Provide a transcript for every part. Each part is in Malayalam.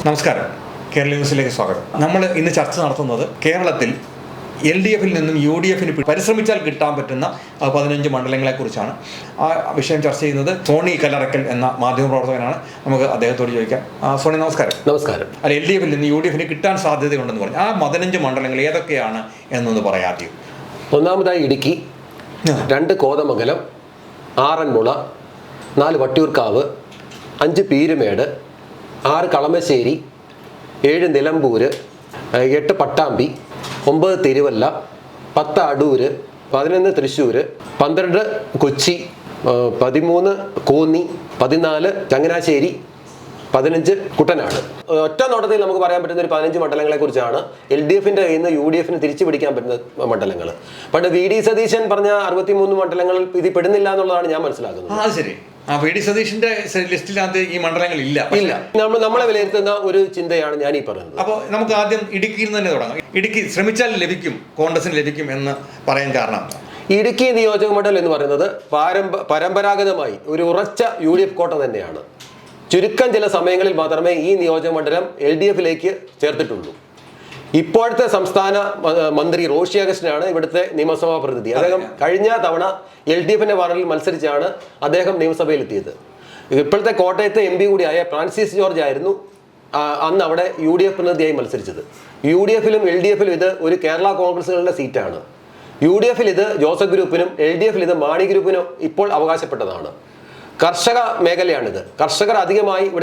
നമസ്കാരം, കേരള ന്യൂസിലേക്ക് സ്വാഗതം. നമ്മൾ ഇന്ന് ചർച്ച നടത്തുന്നത് കേരളത്തിൽ LDFിൽ നിന്നും UDFിന് പരിശ്രമിച്ചാൽ കിട്ടാൻ പറ്റുന്ന 15 മണ്ഡലങ്ങളെക്കുറിച്ചാണ്. ആ വിഷയം ചർച്ച ചെയ്യുന്നത് സോണി കല്ലറക്കൽ എന്ന മാധ്യമപ്രവർത്തകനാണ്. നമുക്ക് അദ്ദേഹത്തോട് ചോദിക്കാം. സോണി, നമസ്കാരം. നമസ്കാരം. അല്ല, LDFിൽ നിന്ന് UDFിന് കിട്ടാൻ സാധ്യതയുണ്ടെന്ന് പറഞ്ഞു. ആ 15 മണ്ഡലങ്ങൾ ഏതൊക്കെയാണ് എന്നൊന്ന് പറയാതെയോ? ഒന്നാമതായി ഇടുക്കി, 2 കോതമംഗലം, 6 ആറന്മുള, 4 വട്ടിയൂർക്കാവ്, 5 പീരുമേട്, 6 കളമശ്ശേരി, 7 നിലമ്പൂര്, 8 പട്ടാമ്പി, 9 തിരുവല്ല, 10 അടൂര്, 11 തൃശ്ശൂർ, 12 കൊച്ചി, 13 കോന്നി, 14 ചങ്ങനാശ്ശേരി, 15 കുട്ടനാട്. ഒറ്റ നോട്ടത്തിൽ നമുക്ക് പറയാൻ പറ്റുന്ന ഒരു 15 മണ്ഡലങ്ങളെ കുറിച്ചാണ് LDFിന്റെ കയ്യിൽ നിന്ന് UDFിന് തിരിച്ചു പിടിക്കാൻ പറ്റുന്ന മണ്ഡലങ്ങൾ. പണ്ട് VD സതീശൻ പറഞ്ഞ 63 മണ്ഡലങ്ങളിൽ ഇത് പെടുന്നില്ല എന്നുള്ളതാണ് ഞാൻ മനസ്സിലാക്കുന്നത്. ശരി. VD സതീഷിന്റെ ലിസ്റ്റിനകത്ത് ഈ മണ്ഡലങ്ങൾ ഇല്ല. നമ്മളെ വിലയിരുത്തുന്ന ഒരു ചിന്തയാണ് ഞാൻ ഈ പറയുന്നത്. അപ്പോൾ നമുക്ക് ആദ്യം ഇടുക്കിയിൽ നിന്ന് തന്നെ തുടങ്ങാം. ഇടുക്കി ശ്രമിച്ചാൽ ലഭിക്കും, കോൺഗ്രസിന് ലഭിക്കും എന്ന് പറയാൻ കാരണം? ഇടുക്കി നിയോജക മണ്ഡലം എന്ന് പറയുന്നത് പരമ്പരാഗതമായി ഒരു ഉറച്ച UDF കോട്ട തന്നെയാണ്. ചുരുക്കം ചില സമയങ്ങളിൽ മാത്രമേ ഈ നിയോജക മണ്ഡലം LDFിലേക്ക് ചേർത്തിട്ടുള്ളൂ. ഇപ്പോഴത്തെ സംസ്ഥാന മന്ത്രി റോഷി അഗസ്റ്റിനാണ് ഇവിടുത്തെ നിയമസഭാ പ്രതിനിധി. അദ്ദേഹം കഴിഞ്ഞ തവണ LDFിന്റെ പാനലിൽ മത്സരിച്ചാണ് അദ്ദേഹം നിയമസഭയിലെത്തിയത്. ഇപ്പോഴത്തെ കോട്ടയത്തെ MP കൂടിയായ ഫ്രാൻസിസ് ജോർജ് ആയിരുന്നു അന്ന് അവിടെ UDF പ്രതിനിധിയായി മത്സരിച്ചത്. UDFിലും LDFിലും ഇത് ഒരു കേരള കോൺഗ്രസുകളുടെ സീറ്റാണ്. UDFിൽ ഇത് ജോസഫ് ഗ്രൂപ്പിനും LDFിൽ ഇത് മാണി ഗ്രൂപ്പിനും ഇപ്പോൾ അവകാശപ്പെട്ടതാണ്. കർഷക മേഖലയാണിത്. കർഷകർ അധികമായിട്ട്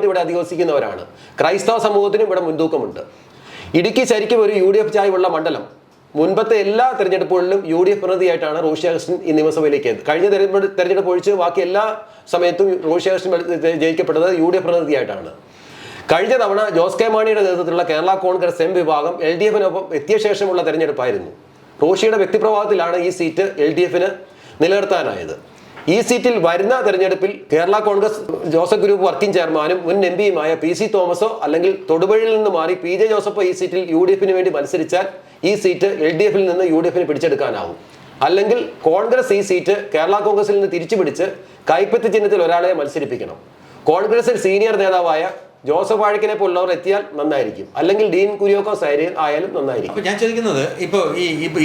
ഇവിടെ അധിവസിക്കുന്നവരാണ്. ക്രൈസ്തവ സമൂഹത്തിനും ഇവിടെ മുൻതൂക്കമുണ്ട്. ഇടുക്കി ശരിക്കും ഒരു UDF ചായ്വുള്ള മണ്ഡലം. മുൻപത്തെ എല്ലാ തെരഞ്ഞെടുപ്പുകളിലും UDF പ്രതിനിധിയായിട്ടാണ് റോഷി അഗസ്റ്റിൻ ഈ നിയമസഭയിലേക്ക് എത്തിയത്. കഴിഞ്ഞ തെരഞ്ഞെടുപ്പ് ഒഴിച്ച് ബാക്കി എല്ലാ സമയത്തും റോഷി അഗസ്റ്റിൻ ജയിക്കപ്പെട്ടത് UDF പ്രതിനിധിയായിട്ടാണ്. കഴിഞ്ഞ തവണ ജോസ് കെ മാണിയുടെ നേതൃത്വത്തിലുള്ള കേരള കോൺഗ്രസ് M വിഭാഗം LDFിനൊപ്പം എത്തിയ ശേഷമുള്ള തെരഞ്ഞെടുപ്പായിരുന്നു. റോഷിയുടെ വ്യക്തിപ്രഭാവത്തിലാണ് ഈ സീറ്റ് LDFിന് നിലനിർത്താനായത്. ഈ സീറ്റിൽ വരുന്ന തെരഞ്ഞെടുപ്പിൽ Kerala Congress Joseph group working ചെയർമാനും മുൻ MPയുമായ PC തോമസോ അല്ലെങ്കിൽ തൊടുപുഴയിൽ നിന്ന് മാറി PJ ജോസഫോ ഈ സീറ്റിൽ UDFിന് വേണ്ടി മത്സരിച്ചാൽ ഈ സീറ്റ് LDFിൽ നിന്ന് UDFിന് പിടിച്ചെടുക്കാനാവും. അല്ലെങ്കിൽ കോൺഗ്രസ് ഈ സീറ്റ് കേരള കോൺഗ്രസിൽ നിന്ന് തിരിച്ചു പിടിച്ച് കൈപ്പത്തി ചിഹ്നത്തിൽ ഒരാളെ മത്സരിപ്പിക്കണം. കോൺഗ്രസിൽ സീനിയർ നേതാവായ ജോസഫ് വാഴക്കിനെ പോലുള്ളവർ എത്തിയാൽ നന്നായിരിക്കും. അല്ലെങ്കിൽ ഡീൻ കുര്യാക്കോസ് ആയാലും നന്നായിരിക്കും. ഞാൻ ചോദിക്കുന്നത്, ഇപ്പോൾ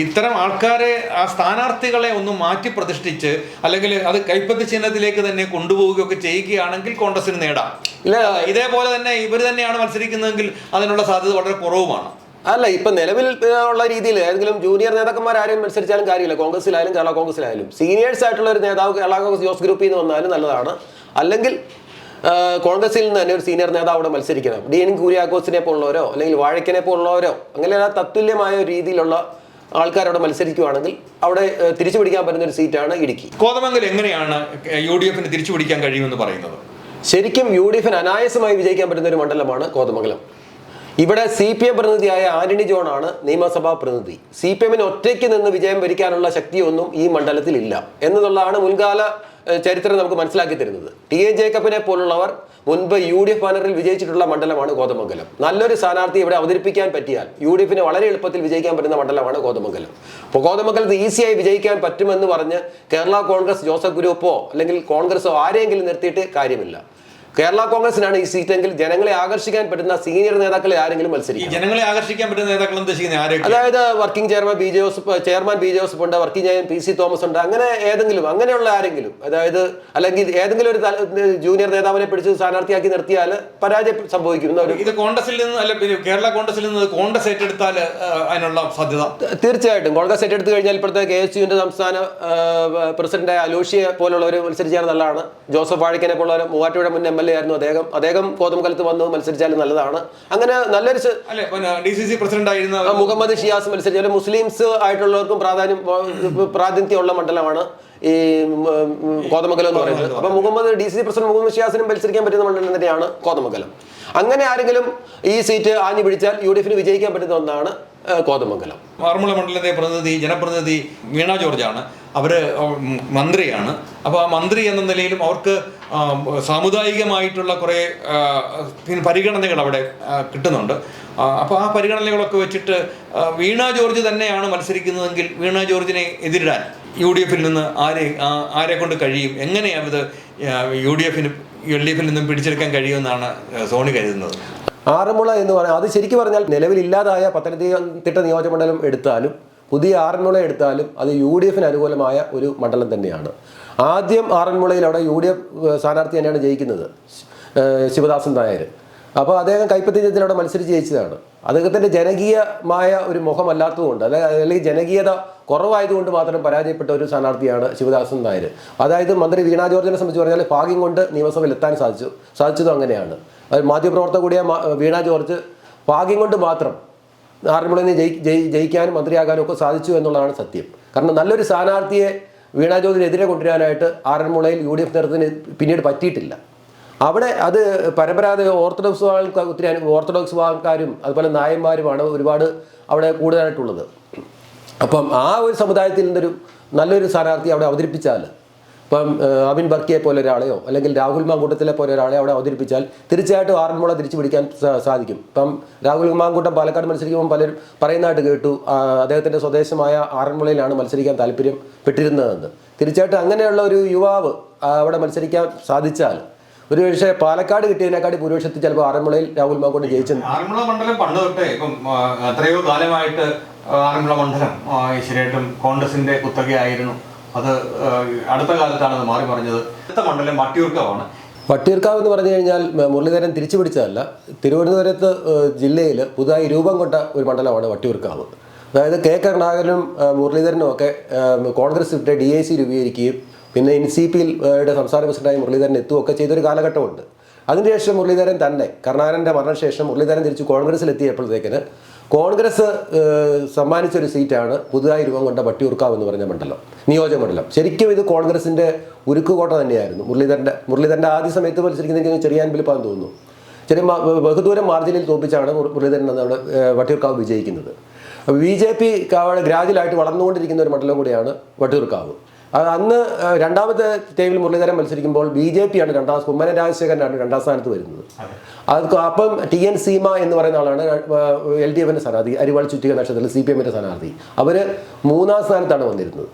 ഇത്തരം ആൾക്കാരെ, ആ സ്ഥാനാർത്ഥികളെ ഒന്ന് മാറ്റി പ്രതിഷ്ഠിച്ച് അല്ലെങ്കിൽ അത് കൈപ്പത്തി ചിഹ്നത്തിലേക്ക് തന്നെ കൊണ്ടുപോവുകയൊക്കെ ചെയ്യുകയാണെങ്കിൽ കോൺഗ്രസിന് നേടാം. ഇല്ല, ഇതേപോലെ തന്നെ ഇവർ തന്നെയാണ് മത്സരിക്കുന്നതെങ്കിൽ അതിനുള്ള സാധ്യത വളരെ കുറവുമാണ്. അല്ല, ഇപ്പൊ നിലവിൽ ഉള്ള രീതിയിൽ ഏതെങ്കിലും ജൂനിയർ നേതാക്കന്മാർ ആരെയും മത്സരിച്ചാലും കാര്യമില്ല. കോൺഗ്രസിലായാലും കേരള കോൺഗ്രസിലായാലും സീനിയേഴ്സ് ആയിട്ടുള്ള ഒരു നേതാവ് കേരള കോൺഗ്രസ് ജോസ് ഗ്രൂപ്പിൽ നിന്ന് വന്നാലും നല്ലതാണ്. അല്ലെങ്കിൽ കോൺഗ്രസിൽ നിന്ന് തന്നെ ഒരു സീനിയർ നേതാവ് അവിടെ മത്സരിക്കണം. ഡീൻ കുര്യാക്കോസിനെ പോലുള്ളവരോ അല്ലെങ്കിൽ വാഴക്കനെ പോലുള്ളവരോ അങ്ങനെ തത്തുല്യമായ രീതിയിലുള്ള ആൾക്കാരവിടെ മത്സരിക്കുകയാണെങ്കിൽ അവിടെ തിരിച്ചു പിടിക്കാൻ പറ്റുന്ന ഒരു സീറ്റാണ് ഇടുക്കി. കോതമംഗലം എങ്ങനെയാണ് UDFിന് തിരിച്ചു പിടിക്കാൻ കഴിയുമെന്ന് പറയുന്നത്? ശരിക്കും UDFിന് അനായാസമായി വിജയിക്കാൻ പറ്റുന്ന ഒരു മണ്ഡലമാണ് കോതമംഗലം. ഇവിടെ CPM പ്രതിനിധിയായ ആന്റണി ജോൺ ആണ് നിയമസഭാ പ്രതിനിധി. CPMന് ഒറ്റയ്ക്ക് നിന്ന് വിജയം വരിക്കാനുള്ള ശക്തിയൊന്നും ഈ മണ്ഡലത്തിൽ ഇല്ല എന്നതുള്ളതാണ് മുൻകാല ചരിത്രം നമുക്ക് മനസ്സിലാക്കി തരുന്നത്. TA ജേക്കബിനെ പോലുള്ളവർ മുൻപ് UDF ബാനറിൽ വിജയിച്ചിട്ടുള്ള മണ്ഡലമാണ് കോതമംഗലം. നല്ലൊരു സ്ഥാനാർത്ഥി ഇവിടെ അവതരിപ്പിക്കാൻ പറ്റിയാൽ UDFിന് വളരെ എളുപ്പത്തിൽ വിജയിക്കാൻ പറ്റുന്ന മണ്ഡലമാണ് കോതമംഗലം. അപ്പോൾ കോതമംഗലത്ത് ഈസിയായി വിജയിക്കാൻ പറ്റുമെന്ന് പറഞ്ഞ് കേരള കോൺഗ്രസ് ജോസഫ് ഗ്രൂപ്പോ അല്ലെങ്കിൽ കോൺഗ്രസോ ആരെങ്കിലും നിർത്തിയിട്ട് കാര്യമില്ല. കേരള കോൺഗ്രസിനാണ് ഈ സീറ്റെങ്കിൽ ജനങ്ങളെ ആകർഷിക്കാൻ പറ്റുന്ന സീനിയർ നേതാക്കളെ ആരെങ്കിലും മത്സരിക്കും. ജനങ്ങളെ ആകർഷിക്കാൻ പറ്റുന്ന നേതാക്കൾ അതായത് വർക്കിംഗ് ചെയർമാൻ B ജോസഫ് ഉണ്ട്, വർക്കിംഗ് ചെയർമാൻ PC തോമസ് ഉണ്ട്. അങ്ങനെയുള്ള ആരെങ്കിലും, അതായത് അല്ലെങ്കിൽ ഏതെങ്കിലും ഒരു ജൂനിയർ നേതാവിനെ പിടിച്ച് സ്ഥാനാർത്ഥിയാക്കി നിർത്തിയാൽ പരാജയം സംഭവിക്കും. ഇത് കോൺഗ്രസിൽ നിന്ന് അല്ല, കേരള കോൺഗ്രസിൽ നിന്ന് കോൺഗ്രസ് ഏറ്റെടുത്താൽ അതിനുള്ള സാധ്യത തീർച്ചയായിട്ടും. കോൺഗ്രസ് ഏറ്റെടുത്ത് കഴിഞ്ഞാൽ ഇപ്പോഴത്തെ KSUവിന്റെ സംസ്ഥാന പ്രസിഡന്റ് അലോഷിയെ പോലുള്ളവർ മത്സരിച്ചാൽ നല്ലതാണ്. ജോസഫ് വാഴക്കനെ പോലുള്ളവർ മൂവാറ്റുപുഴ മുൻ MLA ആയിരുന്നു. അദ്ദേഹം കോതമംഗലത്ത് വന്ന് മത്സരിച്ചാലും നല്ലതാണ്. അങ്ങനെ നല്ലൊരു DCC പ്രസിഡന്റ് ആയിരുന്ന മുഹമ്മദ് ഷിയാസ് മത്സരിച്ചാലും മുസ്ലിംസ് ആയിട്ടുള്ളവർക്കും പ്രാതിനിധ്യമുള്ള മണ്ഡലമാണ് ഈ കോതമംഗലം എന്ന് പറയുന്നത്. അപ്പൊ DCC പ്രസിഡന്റ് മുഹമ്മദ് ഷിയാസിനും മത്സരിക്കാൻ പറ്റുന്ന മണ്ഡലം തന്നെയാണ് കോതമംഗലം. അങ്ങനെ ആരെങ്കിലും ഈ സീറ്റ് ആഞ്ഞു പിടിച്ചാൽ UDFിന് വിജയിക്കാൻ പറ്റുന്ന ഒന്നാണ് കോതമംഗലം. ആറന്മുള മണ്ഡലത്തെ ജനപ്രതിനിധി വീണ ജോർജാണ്. അവര് മന്ത്രിയാണ്. അപ്പോൾ ആ മന്ത്രി എന്ന നിലയിലും അവർക്ക് സാമുദായികമായിട്ടുള്ള കുറേ പരിഗണനകൾ അവിടെ കിട്ടുന്നുണ്ട്. അപ്പോൾ ആ പരിഗണനകളൊക്കെ വെച്ചിട്ട് വീണ ജോർജ് തന്നെയാണ് മത്സരിക്കുന്നതെങ്കിൽ വീണ ജോർജിനെ എതിരിടാൻ UDFിൽ നിന്ന് ആരെ കൊണ്ട് കഴിയും? എങ്ങനെയാണ് ഇത് UDF-ൽ നിന്നും പിടിച്ചെടുക്കാൻ കഴിയുമെന്നാണ് സോണി കരുതുന്നത്? ആറന്മുള എന്ന് പറഞ്ഞാൽ അത് ശരിക്കും പറഞ്ഞാൽ നിലവിലില്ലാതായ പത്തനംതിട്ട നിയോജകമണ്ഡലം എടുത്താലും പുതിയ ആറന്മുള എടുത്താലും അത് UDF-ന് അനുകൂലമായ ഒരു മണ്ഡലം തന്നെയാണ്. ആദ്യം ആറന്മുളയിൽ അവിടെ UDF സ്ഥാനാർത്ഥി തന്നെയാണ് ജയിക്കുന്നത്, ശിവദാസൻ നായർ. അപ്പോൾ അദ്ദേഹം കൈപ്പത്തി ചിഹ്നത്തിലവിടെ മത്സരിച്ച് ജയിച്ചതാണ്. അദ്ദേഹത്തിൻ്റെ ജനകീയമായ ഒരു മുഖമല്ലാത്തതുകൊണ്ട് അല്ലെങ്കിൽ ജനകീയത കുറവായതുകൊണ്ട് മാത്രം പരാജയപ്പെട്ട ഒരു സ്ഥാനാർത്ഥിയാണ് ശിവദാസൻ നായർ. അതായത് മന്ത്രി വീണ ജോർജിനെ സംബന്ധിച്ച് പറഞ്ഞാൽ ഭാഗ്യം കൊണ്ട് നിയമസഭയിൽ എത്താൻ സാധിച്ചതും അങ്ങനെയാണ്. മാധ്യമപ്രവർത്തക കൂടിയ വീണ ജോർജ് ഭാഗ്യം കൊണ്ട് മാത്രം ആറന്മുളയിൽ നിന്ന് ജയിക്കാനും മന്ത്രിയാകാനും ഒക്കെ സാധിച്ചു എന്നുള്ളതാണ് സത്യം. കാരണം നല്ലൊരു സ്ഥാനാർത്ഥിയെ വീണ ജോർജിനെതിരെ കൊണ്ടുവരാനായിട്ട് ആറന്മുളയിൽ UDF നേതൃത്വത്തിന് പിന്നീട് പറ്റിയിട്ടില്ല. അവിടെ അത് പരമ്പരാഗത ഓർത്തഡോക്സ് വിഭാഗക്കാരും അതുപോലെ നായന്മാരുമാണ് ഒരുപാട് അവിടെ കൂടുതലായിട്ടുള്ളത്. അപ്പം ആ ഒരു സമുദായത്തിൽ നിന്നൊരു നല്ലൊരു സ്ഥാനാർത്ഥി അവിടെ അവതരിപ്പിച്ചാൽ, ഇപ്പം അബിൻ ബർക്കിയെ പോലെ ഒരാളെയോ അല്ലെങ്കിൽ രാഹുൽ മാങ്കൂട്ടത്തിലെ പോലെ ഒരാളെ അവിടെ അവതരിപ്പിച്ചാൽ തീർച്ചയായിട്ടും ആറന്മുള തിരിച്ചു പിടിക്കാൻ സാധിക്കും. ഇപ്പം രാഹുൽ മാങ്കൂട്ടം പാലക്കാട് മത്സരിക്കുമ്പോൾ പലരും പറയുന്നതായിട്ട് കേട്ടു അദ്ദേഹത്തിൻ്റെ സ്വദേശമായ ആറന്മുളയിലാണ് മത്സരിക്കാൻ താല്പര്യപ്പെട്ടിരുന്നതെന്ന്. തീർച്ചയായിട്ടും അങ്ങനെയുള്ള ഒരു യുവാവ് അവിടെ മത്സരിക്കാൻ സാധിച്ചാൽ ഒരു പക്ഷേ പാലക്കാട് കിട്ടിയതിനെക്കാട്ടി ഭൂരിപക്ഷത്തിൽ ചിലപ്പോൾ ആറന്മുളയിൽ രാഹുൽ മാങ്കൂട്ടം ജയിച്ചു. ആറന്മുള മണ്ഡലം പണ്ട് തൊട്ടേ ഇപ്പം എത്രയോ കാലമായിട്ട് ആറന്മുള മണ്ഡലം ശരിയായിട്ടും കോൺഗ്രസിന്റെ കുത്തകയായിരുന്നു. അത് അടുത്ത കാലത്താണ് അത് മാറി പറഞ്ഞത്. അടുത്ത മണ്ഡലം വട്ടിയൂർക്കാവാണ്. വട്ടിയൂർക്കാവ് എന്ന് പറഞ്ഞു കഴിഞ്ഞാൽ മുരളീധരൻ തിരിച്ചു പിടിച്ചതല്ല, തിരുവനന്തപുരത്ത് ജില്ലയിൽ പുതുതായി രൂപം കൊണ്ട ഒരു മണ്ഡലമാണ് വട്ടിയൂർക്കാവ്. അതായത് കെ കരുണാകരനും മുരളീധരനും ഒക്കെ കോൺഗ്രസ് വിട്ട് DIC രൂപീകരിക്കുകയും പിന്നെ NCP-യുടെ സംസ്ഥാന പ്രസിഡന്റായി മുരളീധരൻ എത്തുകയൊക്കെ ചെയ്തൊരു കാലഘട്ടമുണ്ട്. അതിനുശേഷം മുരളീധരൻ തന്നെ കരുണാകരൻ്റെ മരണശേഷം മുരളീധരൻ തിരിച്ച് കോൺഗ്രസ്സിലെത്തിയപ്പോഴത്തേക്കിന് കോൺഗ്രസ് സമ്മാനിച്ചൊരു സീറ്റാണ് പുതുതായി രൂപം കൊണ്ട വട്ടിയൂർക്കാവ് എന്ന് പറഞ്ഞ നിയോജക മണ്ഡലം. ശരിക്കും ഇത് കോൺഗ്രസിൻ്റെ ഉരുക്കുകോട്ട തന്നെയായിരുന്നു. മുരളീധരൻ്റെ ആദ്യ സമയത്ത് മത്സരിക്കുന്ന ചെറിയാൻ വിളിപ്പാന്ന് തോന്നുന്നു. ബഹുദൂരം മാർജിനിൽ തോപ്പിച്ചാണ് മുരളീധരൻ അവിടെ വട്ടിയൂർക്കാവ് വിജയിക്കുന്നത്. BJP ഗ്രാജുവലായിട്ട് വളർന്നുകൊണ്ടിരിക്കുന്ന ഒരു മണ്ഡലം കൂടിയാണ് വട്ടിയൂർക്കാവ്. അന്ന് രണ്ടാമത്തെ ടൈമിൽ മുരളീധരൻ മത്സരിക്കുമ്പോൾ BJP-യാണ് കുമ്മനം രാജശേഖരനാണ് രണ്ടാം സ്ഥാനത്ത് വരുന്നത്. അപ്പം TN സീമ എന്ന് പറയുന്ന ആളാണ് LDF-ന്റെ സ്ഥാനാർത്ഥി, അരിവാൾ ചുറ്റിക നക്ഷത്രത്തിൽ CPM-ന്റെ സ്ഥാനാർത്ഥി. അവർ മൂന്നാം സ്ഥാനത്താണ് വന്നിരുന്നത്.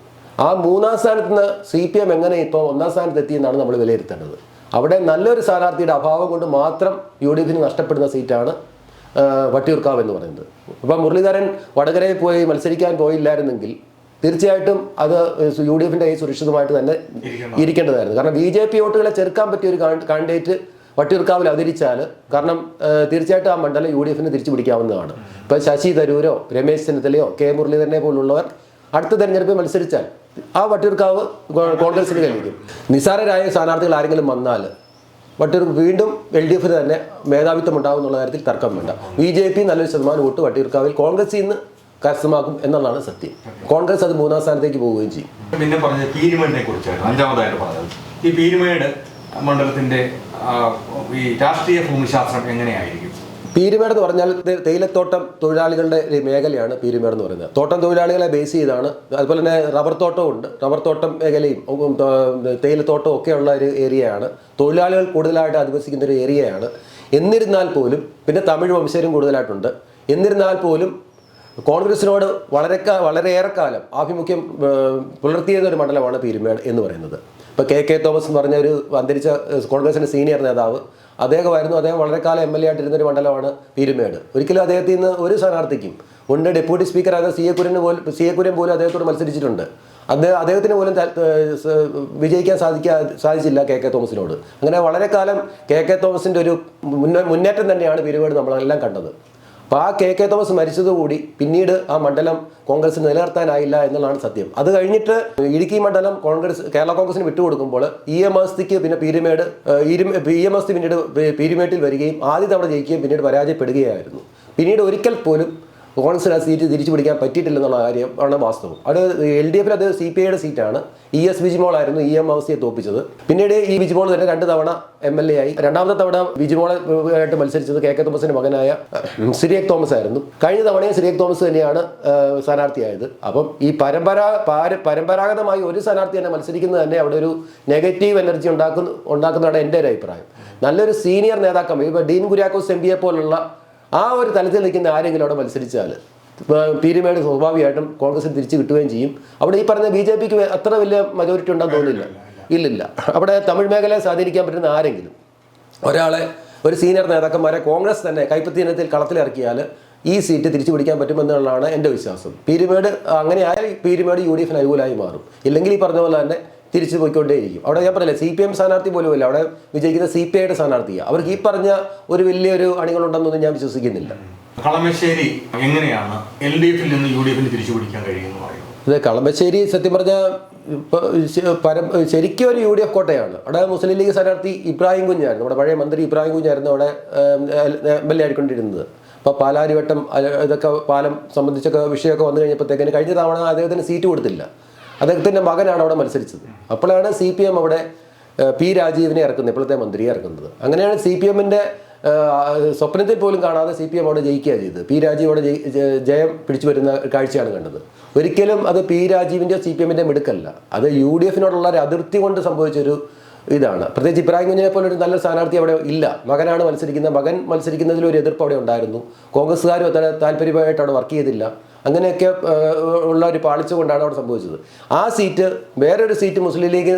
ആ മൂന്നാം സ്ഥാനത്ത് നിന്ന് CPM എങ്ങനെ ഇപ്പോൾ ഒന്നാം സ്ഥാനത്ത് എത്തിയെന്നാണ് നമ്മൾ വിലയിരുത്തേണ്ടത്. അവിടെ നല്ലൊരു സ്ഥാനാർത്ഥിയുടെ അഭാവം കൊണ്ട് മാത്രം UDF-ന് നഷ്ടപ്പെടുന്ന സീറ്റാണ് വട്ടിയൂർക്കാവ് എന്ന് പറയുന്നത്. അപ്പം മുരളീധരൻ വടകരയിൽ പോയി മത്സരിക്കാൻ പോയില്ലായിരുന്നെങ്കിൽ തീർച്ചയായിട്ടും അത് UDF-ന്റെ കൈ സുരക്ഷിതമായിട്ട് തന്നെ ഇരിക്കേണ്ടതായിരുന്നു. കാരണം BJP വോട്ടുകളെ ചെറുക്കാൻ പറ്റിയ ഒരു കാൻഡിഡേറ്റ് വട്ടിയൂർക്കാവിൽ അവതരിച്ചാൽ, കാരണം തീർച്ചയായിട്ടും ആ മണ്ഡലം UDF-ന് തിരിച്ചു പിടിക്കാവുന്നതാണ്. ഇപ്പം ശശി തരൂരോ രമേശ് ചെന്നിത്തലയോ K മുരളീധരനെ പോലുള്ളവർ അടുത്ത തെരഞ്ഞെടുപ്പിൽ മത്സരിച്ചാൽ ആ വട്ടിയൂർക്കാവ് കോൺഗ്രസിന് കഴിക്കും. നിസ്സാരരായ സ്ഥാനാർത്ഥികൾ ആരെങ്കിലും വന്നാൽ വീണ്ടും LDF-ന് തന്നെ മേധാവിത്വം ഉണ്ടാകും എന്നുള്ള കാര്യത്തിൽ തർക്കം വേണ്ട. BJP നല്ലൊരു ശതമാനം വോട്ട് വട്ടിയൂർക്കാവിൽ കോൺഗ്രസിൽ നിന്ന് കരസ്ഥമാക്കും എന്നുള്ളതാണ് സത്യം. കോൺഗ്രസ് അത് മൂന്നാം സ്ഥാനത്തേക്ക് പോവുകയും ചെയ്യും. പിന്നെ പറഞ്ഞത് പീരുമേടിനെ കുറിച്ചാണ് അഞ്ചാമതായിട്ട് പറഞ്ഞത്. ഈ പീരുമേട് മണ്ഡലത്തിന്റെ ഈ രാഷ്ട്രീയ ഭൂമിശാസ്ത്രം എങ്ങനെയായിരിക്കും? പീരുമേട് എന്ന് പറഞ്ഞാൽ തേയിലത്തോട്ടം തൊഴിലാളികളുടെ ഒരു മേഖലയാണ് പീരുമേട് എന്ന് പറയുന്നത്. തോട്ടം തൊഴിലാളികളെ ബേസ് ചെയ്താണ്. അതുപോലെ തന്നെ റബ്ബർ തോട്ടവും ഉണ്ട്. റബ്ബർ തോട്ടം മേഖലയും തേയിലത്തോട്ടവും ഒക്കെയുള്ള ഒരു ഏരിയയാണ്. തൊഴിലാളികൾ കൂടുതലായിട്ട് അധിവസിക്കുന്ന ഒരു ഏരിയയാണ്. എന്നിരുന്നാൽ പോലും പിന്നെ തമിഴ് വംശജരും കൂടുതലായിട്ടുണ്ട്. എന്നിരുന്നാൽ പോലും കോൺഗ്രസിനോട് വളരെയേറെ കാലം ആഭിമുഖ്യം പുലർത്തിയിരുന്ന ഒരു മണ്ഡലമാണ് പീരുമേട് എന്ന് പറയുന്നത്. ഇപ്പോൾ KK തോമസ് എന്ന് പറഞ്ഞ ഒരു അന്തരിച്ച കോൺഗ്രസിൻ്റെ സീനിയർ നേതാവ് അദ്ദേഹം വളരെ കാലം MLA ആയിട്ടിരുന്നൊരു മണ്ഡലമാണ് പീരുമേട്. ഒരിക്കലും അദ്ദേഹത്തിൽ നിന്ന് ഒരു സ്ഥാനാർത്ഥിക്കും ഡെപ്യൂട്ടി സ്പീക്കറായ CA കുര്യൻ പോലും അദ്ദേഹത്തോട് മത്സരിച്ചിട്ടുണ്ട്. അദ്ദേഹത്തിന് പോലും വിജയിക്കാൻ സാധിച്ചില്ല KK തോമസിനോട്. അങ്ങനെ വളരെ കാലം KK തോമസിൻ്റെ ഒരു മുന്നേറ്റം തന്നെയാണ് പീരുമേട് നമ്മളെല്ലാം കണ്ടത്. അപ്പോൾ ആ KK തോമസ് മരിച്ചതുകൂടി പിന്നീട് ആ മണ്ഡലം കോൺഗ്രസ് നിലനിർത്താനായില്ല എന്നുള്ളതാണ് സത്യം. അത് കഴിഞ്ഞിട്ട് ഇടുക്കി മണ്ഡലം കേരള കോൺഗ്രസിന് വിട്ടുകൊടുക്കുമ്പോൾ EM അവസ്ഥയ്ക്ക് പിന്നെ പീരുമേട് EM അവസ്ഥ പിന്നീട് പീരുമേട്ടിൽ വരികയും ആദ്യ തവണ ജയിക്കുകയും പിന്നീട് പരാജയപ്പെടുകയായിരുന്നു. പിന്നീട് ഒരിക്കൽ പോലും കോൺഗ്രസിന് ആ സീറ്റ് തിരിച്ചു പിടിക്കാൻ പറ്റിയിട്ടില്ലെന്നുള്ള കാര്യമാണ് വാസ്തവം. അത് LDF-ൽ അത് CPI-യുടെ സീറ്റാണ്. ES വിജിമോൾ ആയിരുന്നു EM അവസ്ഥയെ തോപ്പിച്ചത്. പിന്നീട് ഈ വിജിമോൾ തന്നെ 2 തവണ MLA ആയി. രണ്ടാമത്തെ തവണ വിജിമോളായിട്ട് മത്സരിച്ചത് KK തോമസിന്റെ മകനായ സിറിയക് തോമസ് ആയിരുന്നു. കഴിഞ്ഞ തവണയും സിറിയക് തോമസ് തന്നെയാണ് സ്ഥാനാർത്ഥിയായത്. അപ്പം ഈ പരമ്പരാഗതമായി ഒരു സ്ഥാനാർത്ഥി തന്നെ മത്സരിക്കുന്നത് തന്നെ അവിടെ ഒരു നെഗറ്റീവ് എനർജി ഉണ്ടാക്കുന്നതാണ് എൻ്റെ ഒരു അഭിപ്രായം. നല്ലൊരു സീനിയർ നേതാക്കൾ ഇപ്പോൾ ഡീൻ കുര്യാക്കോസ് MPയെ പോലുള്ള ആ ഒരു തലത്തിൽ നിൽക്കുന്ന ആരെങ്കിലും അവിടെ മത്സരിച്ചാൽ പീരുമേട് സ്വാഭാവികമായിട്ടും കോൺഗ്രസിന് തിരിച്ചു കിട്ടുകയും ചെയ്യും. അവിടെ ഈ പറഞ്ഞ BJP-ക്ക് അത്ര വലിയ മജോറിറ്റി ഉണ്ടാകുന്ന തോന്നുന്നില്ല. ഇല്ലില്ല. അവിടെ തമിഴ് മേഖലയെ സ്വാധീനിക്കാൻ പറ്റുന്ന ആരെങ്കിലും ഒരാളെ, ഒരു സീനിയർ നേതാക്കന്മാരെ കോൺഗ്രസ് തന്നെ കൈപ്പത്തി ഇനത്തിൽ കളത്തിലിറക്കിയാൽ ഈ സീറ്റ് തിരിച്ചു പിടിക്കാൻ പറ്റുമെന്നുള്ളതാണ് എൻ്റെ വിശ്വാസം. പീരുമേട് അങ്ങനെയായാൽ പീരുമേട് UDF അനുകൂലമായി മാറും. ഇല്ലെങ്കിൽ ഈ പറഞ്ഞ പോലെ തന്നെ തിരിച്ചു പോയിക്കൊണ്ടേയിരിക്കും. അവിടെ ഞാൻ പറഞ്ഞില്ല, CPM സ്ഥാനാർത്ഥി പോലുമല്ല അവിടെ വിജയിക്കുന്ന CPIയുടെ സ്ഥാനാർത്ഥിയാണ്. അവർക്ക് ഈ പറഞ്ഞ ഒരു വലിയൊരു അണികളുണ്ടെന്നൊന്നും ഞാൻ വിശ്വസിക്കുന്നില്ല. കളമശ്ശേരി എങ്ങനെയാണ് LDF നിന്ന് UDF തിരിച്ചു പിടിക്കാൻ കഴിയുമെന്ന് പറയുന്നത്? ഇത് കളമശ്ശേരി സത്യം പറഞ്ഞാൽ ശരിക്കും ഒരു UDF കോട്ടയാണ്. അവിടെ മുസ്ലിം ലീഗ് സ്ഥാനാർത്ഥി ഇബ്രാഹിം കുഞ്ഞായിരുന്നു, നമ്മുടെ പഴയ മന്ത്രി ഇബ്രാഹിം കുഞ്ഞായിരുന്നു അവിടെ MLA ആയിക്കൊണ്ടിരുന്നത്. അപ്പോൾ പാലാരിവട്ടം ഇതൊക്കെ പാലം സംബന്ധിച്ചൊക്കെ വിഷയമൊക്കെ വന്നു കഴിഞ്ഞപ്പോഴത്തേക്കിന് കഴിഞ്ഞ തവണ അദ്ദേഹത്തിന് സീറ്റ് കൊടുത്തില്ല. അദ്ദേഹത്തിൻ്റെ മകനാണ് അവിടെ മത്സരിച്ചത്. അപ്പോഴാണ് CPM അവിടെ P. രാജീവിനെ ഇറക്കുന്നത്, ഇപ്പോഴത്തെ മന്ത്രിയെ ഇറക്കുന്നത്. അങ്ങനെയാണ് CPMൻ്റെ സ്വപ്നത്തിൽ പോലും കാണാതെ CPM അവിടെ ജയിക്കുക ചെയ്തത്. P. രാജീവ് അവിടെ ജയം പിടിച്ചു വരുന്ന കാഴ്ചയാണ് കണ്ടത്. ഒരിക്കലും അത് P. രാജീവിൻ്റെ CPMൻ്റെ മിടുക്കല്ല, അത് UDFനോടുള്ള ഒരു അതിർത്തി കൊണ്ട് സംഭവിച്ചൊരു ഇതാണ്. പ്രത്യേകിച്ച് ഇബ്രാഹിം കുഞ്ഞിനെ പോലെ ഒരു നല്ല സ്ഥാനാർത്ഥി അവിടെ ഇല്ല. മകനാണ് മത്സരിക്കുന്നത്. മകൻ മത്സരിക്കുന്നതിൽ ഒരു എതിർപ്പ് അവിടെ ഉണ്ടായിരുന്നു. കോൺഗ്രസ്സുകാരും അത്ര താല്പര്യമായിട്ട് അവിടെ വർക്ക് ചെയ്തില്ല. അങ്ങനെയൊക്കെ ഉള്ള ഒരു പാളിച്ച കൊണ്ടാണ് അവിടെ സംഭവിച്ചത്. ആ സീറ്റ് വേറൊരു സീറ്റ് മുസ്ലിം ലീഗ്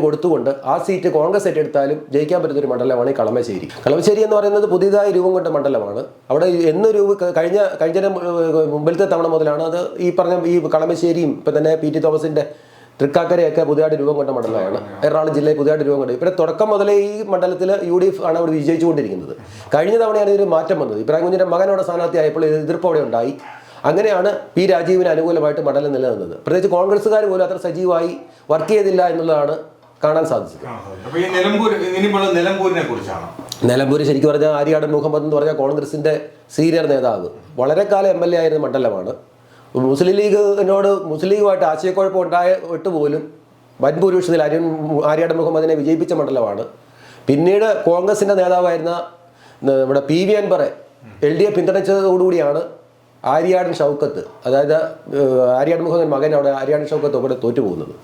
കൊടുത്തുകൊണ്ട് ആ സീറ്റ് കോൺഗ്രസ് ഏറ്റെടുത്താലും ജയിക്കാൻ പറ്റുന്നൊരു മണ്ഡലമാണ് ഈ കളമശ്ശേരി. കളമശ്ശേരി എന്ന് പറയുന്നത് പുതിയതായി രൂപം കൊണ്ട മണ്ഡലമാണ്. അവിടെ കഴിഞ്ഞ മുമ്പിലത്തെ തവണ മുതലാണ് അത് ഈ പറഞ്ഞ ഈ കളമശ്ശേരിയും ഇപ്പം തന്നെ PT തോമസിൻ്റെ തൃക്കാക്കരയൊക്കെ പുതിയതായിട്ട് രൂപം കൊണ്ട മണ്ഡലമാണ്. എറണാകുളം ജില്ലയിൽ പുതിയതായിട്ട് രൂപം കൊണ്ടത്. ഇവിടെ തുടക്കം മുതലേ ഈ മണ്ഡലത്തിൽ UDF ആണ് അവിടെ വിജയിച്ചുകൊണ്ടിരിക്കുന്നത്. കഴിഞ്ഞ തവണയാണ് ഇതിന് മാറ്റം വന്നത്. ഇബ്രാഹിം കുഞ്ഞിൻ്റെ മകൻ അവിടെ സ്ഥാനാർത്ഥിയായപ്പോൾ എതിർപ്പ് അവിടെ ഉണ്ടായി. അങ്ങനെയാണ് P. രാജീവിന് അനുകൂലമായിട്ട് മണ്ഡലം നിലനിന്നത്. പ്രത്യേകിച്ച് കോൺഗ്രസ്സുകാർ പോലും അത്ര സജീവമായി വർക്ക് ചെയ്തില്ല എന്നുള്ളതാണ് കാണാൻ സാധിച്ചത്. നിലമ്പൂർ ശരിക്കും പറഞ്ഞാൽ ആര്യാടൻ മുഹമ്മദ് എന്ന് പറഞ്ഞാൽ കോൺഗ്രസിൻ്റെ സീനിയർ നേതാവ്, വളരെ കാലം MLA ആയിരുന്ന മണ്ഡലമാണ്. മുസ്ലിം ലീഗുമായിട്ട് ആശയക്കുഴപ്പം ഉണ്ടായിട്ട് പോലും വൻ ഭൂരിപക്ഷത്തിൽ ആര്യാടൻ മുഹമ്മദിനെ വിജയിപ്പിച്ച മണ്ഡലമാണ്. പിന്നീട് കോൺഗ്രസിൻ്റെ നേതാവായിരുന്ന നമ്മുടെ PV അൻവറെ LDF പിന്തുണച്ചതോടുകൂടിയാണ് ആര്യാടൻ ഷൗക്കത്ത്, അതായത് ആര്യാടൻ മുഹമ്മദ് മകൻ അവിടെ ആര്യാടൻ ഷൗക്കത്ത് അവിടെ തോറ്റുപോകുന്നത്.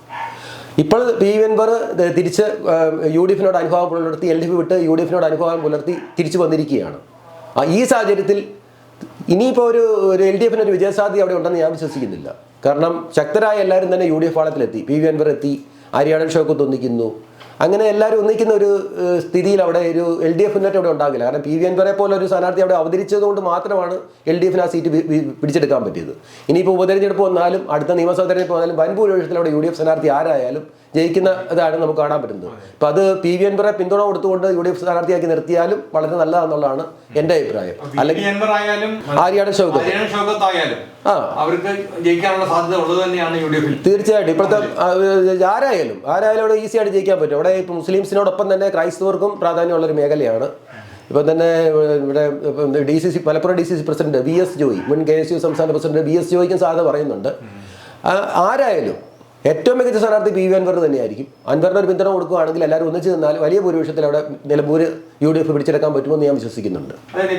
ഇപ്പോൾ PV അൻവർ തിരിച്ച് UDFനോട് അനുഭാവം പുലർത്തി LDF വിട്ട് UDFനോട് അനുഭാവം പുലർത്തി തിരിച്ചു വന്നിരിക്കുകയാണ്. ഈ സാഹചര്യത്തിൽ ഇനിയിപ്പോൾ ഒരു LDFന് ഒരു വിജയസാധ്യത അവിടെ ഉണ്ടെന്ന് ഞാൻ വിശ്വസിക്കുന്നില്ല. കാരണം ശക്തരായ എല്ലാവരും തന്നെ UDF പാളത്തിലെത്തി. PV അൻവർ എത്തി, ആര്യാടൻ ഷൗക്കത്ത് ഒന്നിക്കുന്നു. അങ്ങനെ എല്ലാവരും ഒന്നിക്കുന്ന ഒരു സ്ഥിതിയിൽ അവിടെ ഒരു LDF മുന്നേറ്റം അവിടെ ഉണ്ടാകില്ല. കാരണം PV അൻവറെ പോലെ ഒരു സ്ഥാനാർത്ഥി അവിടെ അവതരിച്ചതുകൊണ്ട് മാത്രമാണ് LDFന് ആ സീറ്റ് പിടിച്ചെടുക്കാൻ പറ്റിയത്. ഇനിയിപ്പോൾ ഉപതെരഞ്ഞെടുപ്പ് വന്നാലും അടുത്ത നിയമസഭാ തെരഞ്ഞെടുപ്പ് വന്നാലും വൻ ഭൂരിപക്ഷത്തിൽ അവിടെ UDF സ്ഥാനാർത്ഥി ആരായാലും ജയിക്കുന്ന ഇതാണ് നമുക്ക് കാണാൻ പറ്റുന്നത്. അപ്പം അത് PV അൻവറെ പിന്തുണ കൊടുത്തുകൊണ്ട് UDF സ്ഥാനാർത്ഥിയാക്കി നിർത്തിയാലും വളരെ നല്ലതാണെന്നുള്ളതാണ് എൻ്റെ അഭിപ്രായം. അല്ലെങ്കിൽ ആര്യാടൻ ഷൗക്കത്ത് അവർക്ക് ജയിക്കാനുള്ള സാധ്യത ഉള്ളത് തന്നെയാണ് UDF. തീർച്ചയായിട്ടും ഇപ്പോഴത്തെ ആരായാലും അവിടെ ഈസി ആയിട്ട് ജയിക്കാൻ പറ്റും. അവിടെ ഇപ്പോൾ മുസ്ലിംസിനോടൊപ്പം തന്നെ ക്രൈസ്തവർക്കും പ്രാധാന്യമുള്ളൊരു മേഖലയാണ്. ഇപ്പം തന്നെ ഇവിടെ Malappuram DCC president VS Joy, മുൻ KSU സംസ്ഥാന പ്രസിഡന്റ് VS ജോയിക്കും സാധ്യത പറയുന്നുണ്ട്. ആരായാലും ഏറ്റവും മികച്ച സ്ഥാനാർത്ഥി PV അൻവർ തന്നെയായിരിക്കും. അൻവറിന് ഒരു പിന്തുണ കൊടുക്കുകയാണെങ്കിൽ എല്ലാവരും ഒന്നിച്ച് നിന്നാൽ വലിയ ഭൂരിപക്ഷത്തിൽ അവിടെ നിലമ്പൂർ UDF പിടിച്ചെടുക്കാൻ പറ്റുമെന്ന് ഞാൻ വിശ്വസിക്കുന്നുണ്ട്.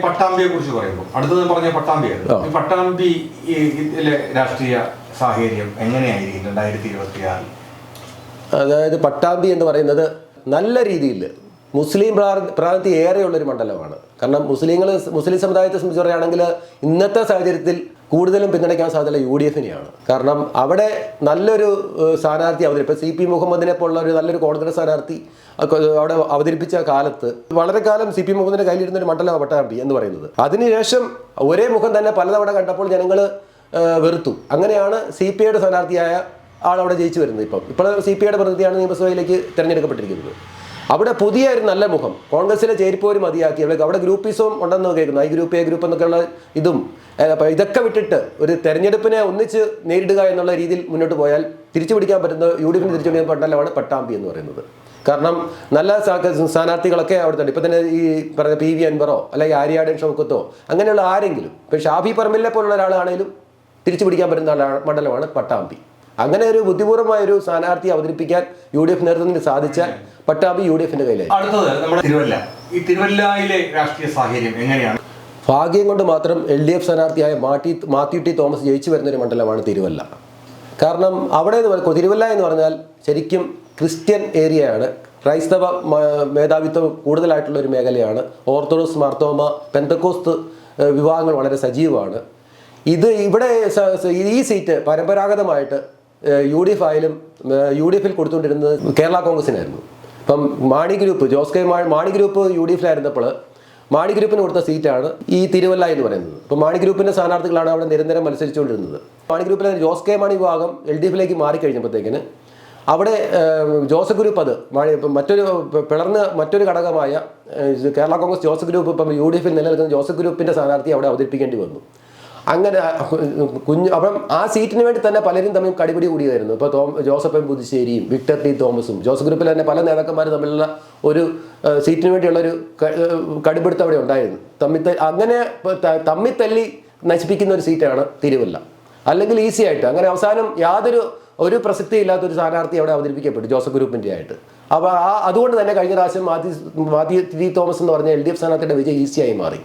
പട്ടാമ്പിയെ കുറിച്ച് പറയുമ്പോൾ അടുത്തത് പറഞ്ഞ പട്ടാമ്പി രാഷ്ട്രീയ സാഹചര്യം എങ്ങനെയായിരിക്കും 2026? അതായത് പട്ടാമ്പി എന്ന് പറയുന്നത് നല്ല രീതിയിൽ മുസ്ലിം പ്രാതിനിധ്യം ഏറെയുള്ളൊരു മണ്ഡലമാണ്. കാരണം മുസ്ലിം സമുദായത്തെ സംബന്ധിച്ച് പറയുകയാണെങ്കിൽ ഇന്നത്തെ സാഹചര്യത്തിൽ കൂടുതലും പിന്തുണയ്ക്കാൻ സാധ്യത UDFനെയാണ്. കാരണം അവിടെ നല്ലൊരു സ്ഥാനാർത്ഥി ഇപ്പോൾ CP മുഹമ്മദിനെ പോലുള്ള ഒരു നല്ലൊരു കോൺഗ്രസ് സ്ഥാനാർത്ഥി അവിടെ അവതരിപ്പിച്ച കാലത്ത് വളരെ കാലം CP മുഹമ്മദിന്റെ കയ്യിലിരുന്നൊരു മണ്ഡലമാണ് പട്ടാമ്പി എന്ന് പറയുന്നത്. അതിനുശേഷം ഒരേ മുഖം തന്നെ പലതവണ കണ്ടപ്പോൾ ജനങ്ങൾ വെറുത്തു. അങ്ങനെയാണ് CPIയുടെ സ്ഥാനാർത്ഥിയായ ആളവിടെ ജയിച്ചു വരുന്നത്. ഇപ്പോൾ CPIയുടെ പ്രതിനിധിയാണ് നിയമസഭയിലേക്ക് തിരഞ്ഞെടുക്കപ്പെട്ടിരിക്കുന്നത്. അവിടെ പുതിയ ഒരു നല്ല മുഖം കോൺഗ്രസിലെ ചേരിപ്പോര് മതിയാക്കി അവിടെ ഗ്രൂപ്പിസവും ഉണ്ടെന്ന് കേൾക്കുന്നു. ഗ്രൂപ്പ് A ഗ്രൂപ്പ് എന്നൊക്കെയുള്ള ഇതൊക്കെ വിട്ടിട്ട് ഒരു തെരഞ്ഞെടുപ്പിനെ ഒന്നിച്ച് നേരിടുക എന്നുള്ള രീതിയിൽ മുന്നോട്ട് പോയാൽ തിരിച്ചു പിടിക്കാൻ പറ്റുന്ന UDFന് തിരിച്ചു പിടിക്കാൻ മണ്ഡലമാണ് പട്ടാമ്പി എന്ന് പറയുന്നത്. കാരണം നല്ല സ്ഥാനാർത്ഥികളൊക്കെ അവിടെ തന്നെ ഇപ്പം തന്നെ ഈ പറഞ്ഞ PV അൻവറോ അല്ലെങ്കിൽ ആര്യാടൻ ഷൗക്കത്തോ അങ്ങനെയുള്ള ആരെങ്കിലും ഇപ്പോൾ ഷാഫി പറമ്പിലിനെ പോലുള്ള ഒരാളാണെങ്കിലും തിരിച്ചു പിടിക്കാൻ പറ്റുന്ന മണ്ഡലമാണ് പട്ടാമ്പി. അങ്ങനെ ഒരു ബുദ്ധിപൂർവമായ ഒരു സ്ഥാനാർത്ഥി അവതരിപ്പിക്കാൻ UDF നേതൃത്വത്തിന് സാധിച്ചാൽ പട്ടാമ്പി UDFന്റെ കയ്യിലായി. അടുത്തത് നമ്മുടെ ഈ തിരുവല്ലയിലെ രാഷ്ട്രീയ സാഹചര്യം എങ്ങനെയാണ്? ഭാഗ്യം കൊണ്ട് മാത്രം LDF സ്ഥാനാർത്ഥിയായ മാത്യു T. തോമസ് ജയിച്ചു വരുന്നൊരു മണ്ഡലമാണ് തിരുവല്ല. കാരണം അവിടെ തിരുവല്ല എന്ന് പറഞ്ഞാൽ ശരിക്കും ക്രിസ്ത്യൻ ഏരിയയാണ്. ക്രൈസ്തവ മേധാവിത്വം കൂടുതലായിട്ടുള്ള ഒരു മേഖലയാണ്. ഓർത്തഡോക്സ്, മാർത്തോമ, പെന്തക്കോസ്ത് വിഭാഗങ്ങൾ വളരെ സജീവമാണ്. ഇവിടെ ഈ സീറ്റ് പരമ്പരാഗതമായിട്ട് UDF ആയാലും UDF-ൽ കൊടുത്തുകൊണ്ടിരുന്നത് കേരള കോൺഗ്രസിനായിരുന്നു. ഇപ്പം മാണി ഗ്രൂപ്പ് മാണി ഗ്രൂപ്പ് UDF-ലായിരുന്നപ്പോൾ മാണി ഗ്രൂപ്പിന് കൊടുത്ത സീറ്റാണ് ഈ തിരുവല്ല എന്ന് പറയുന്നത്. അപ്പോൾ മാണി ഗ്രൂപ്പിൻ്റെ സ്ഥാനാർത്ഥികളാണ് അവിടെ നിരന്തരം മത്സരിച്ചുകൊണ്ടിരുന്നത്. മാണി ഗ്രൂപ്പിലെ ജോസ് കെ മാണി വിഭാഗം LDF-ലേക്ക് മാറിക്കഴിഞ്ഞപ്പോഴത്തേക്കിന് അവിടെ ജോസഫ് ഗ്രൂപ്പ് അത് മറ്റൊരു ഘടകമായ കേരള കോൺഗ്രസ് ജോസഫ് ഗ്രൂപ്പ് ഇപ്പം UDF-ൽ നിലനിൽക്കുന്ന ജോസഫ് ഗ്രൂപ്പിൻ്റെ സ്ഥാനാർത്ഥി അവിടെ അവതരിപ്പിക്കേണ്ടി വന്നു. അങ്ങനെ അപ്പം ആ സീറ്റിന് വേണ്ടി തന്നെ പലരും തമ്മിൽ കടിപിടി കൂടിയായിരുന്നു. ഇപ്പോൾ ജോസഫ് എം പുതുശ്ശേരിയും വിക്ടർ ടി തോമസും ജോസഫ് ഗ്രൂപ്പിൽ തന്നെ പല നേതാക്കന്മാർ തമ്മിലുള്ള ഒരു സീറ്റിന് വേണ്ടിയുള്ളൊരു കടിപിടുത്തം അവിടെ ഉണ്ടായിരുന്നു. അങ്ങനെ തമ്മിൽ തല്ലി നശിപ്പിക്കുന്ന ഒരു സീറ്റാണ് തിരുവല്ല. അല്ലെങ്കിൽ ഈസി ആയിട്ട് അങ്ങനെ അവസാനം ഒരു പ്രസക്തി ഇല്ലാത്തൊരു സ്ഥാനാർത്ഥി അവിടെ അവതരിപ്പിക്കപ്പെട്ടു ജോസഫ് ഗ്രൂപ്പിൻ്റെ ആയിട്ട്. അപ്പോൾ അതുകൊണ്ട് തന്നെ കഴിഞ്ഞ പ്രാവശ്യം മാത്യു ടി തോമസ് എന്ന് പറഞ്ഞ LDF സ്ഥാനാർത്ഥിയുടെ വിജയം ഈസിയായി മാറി.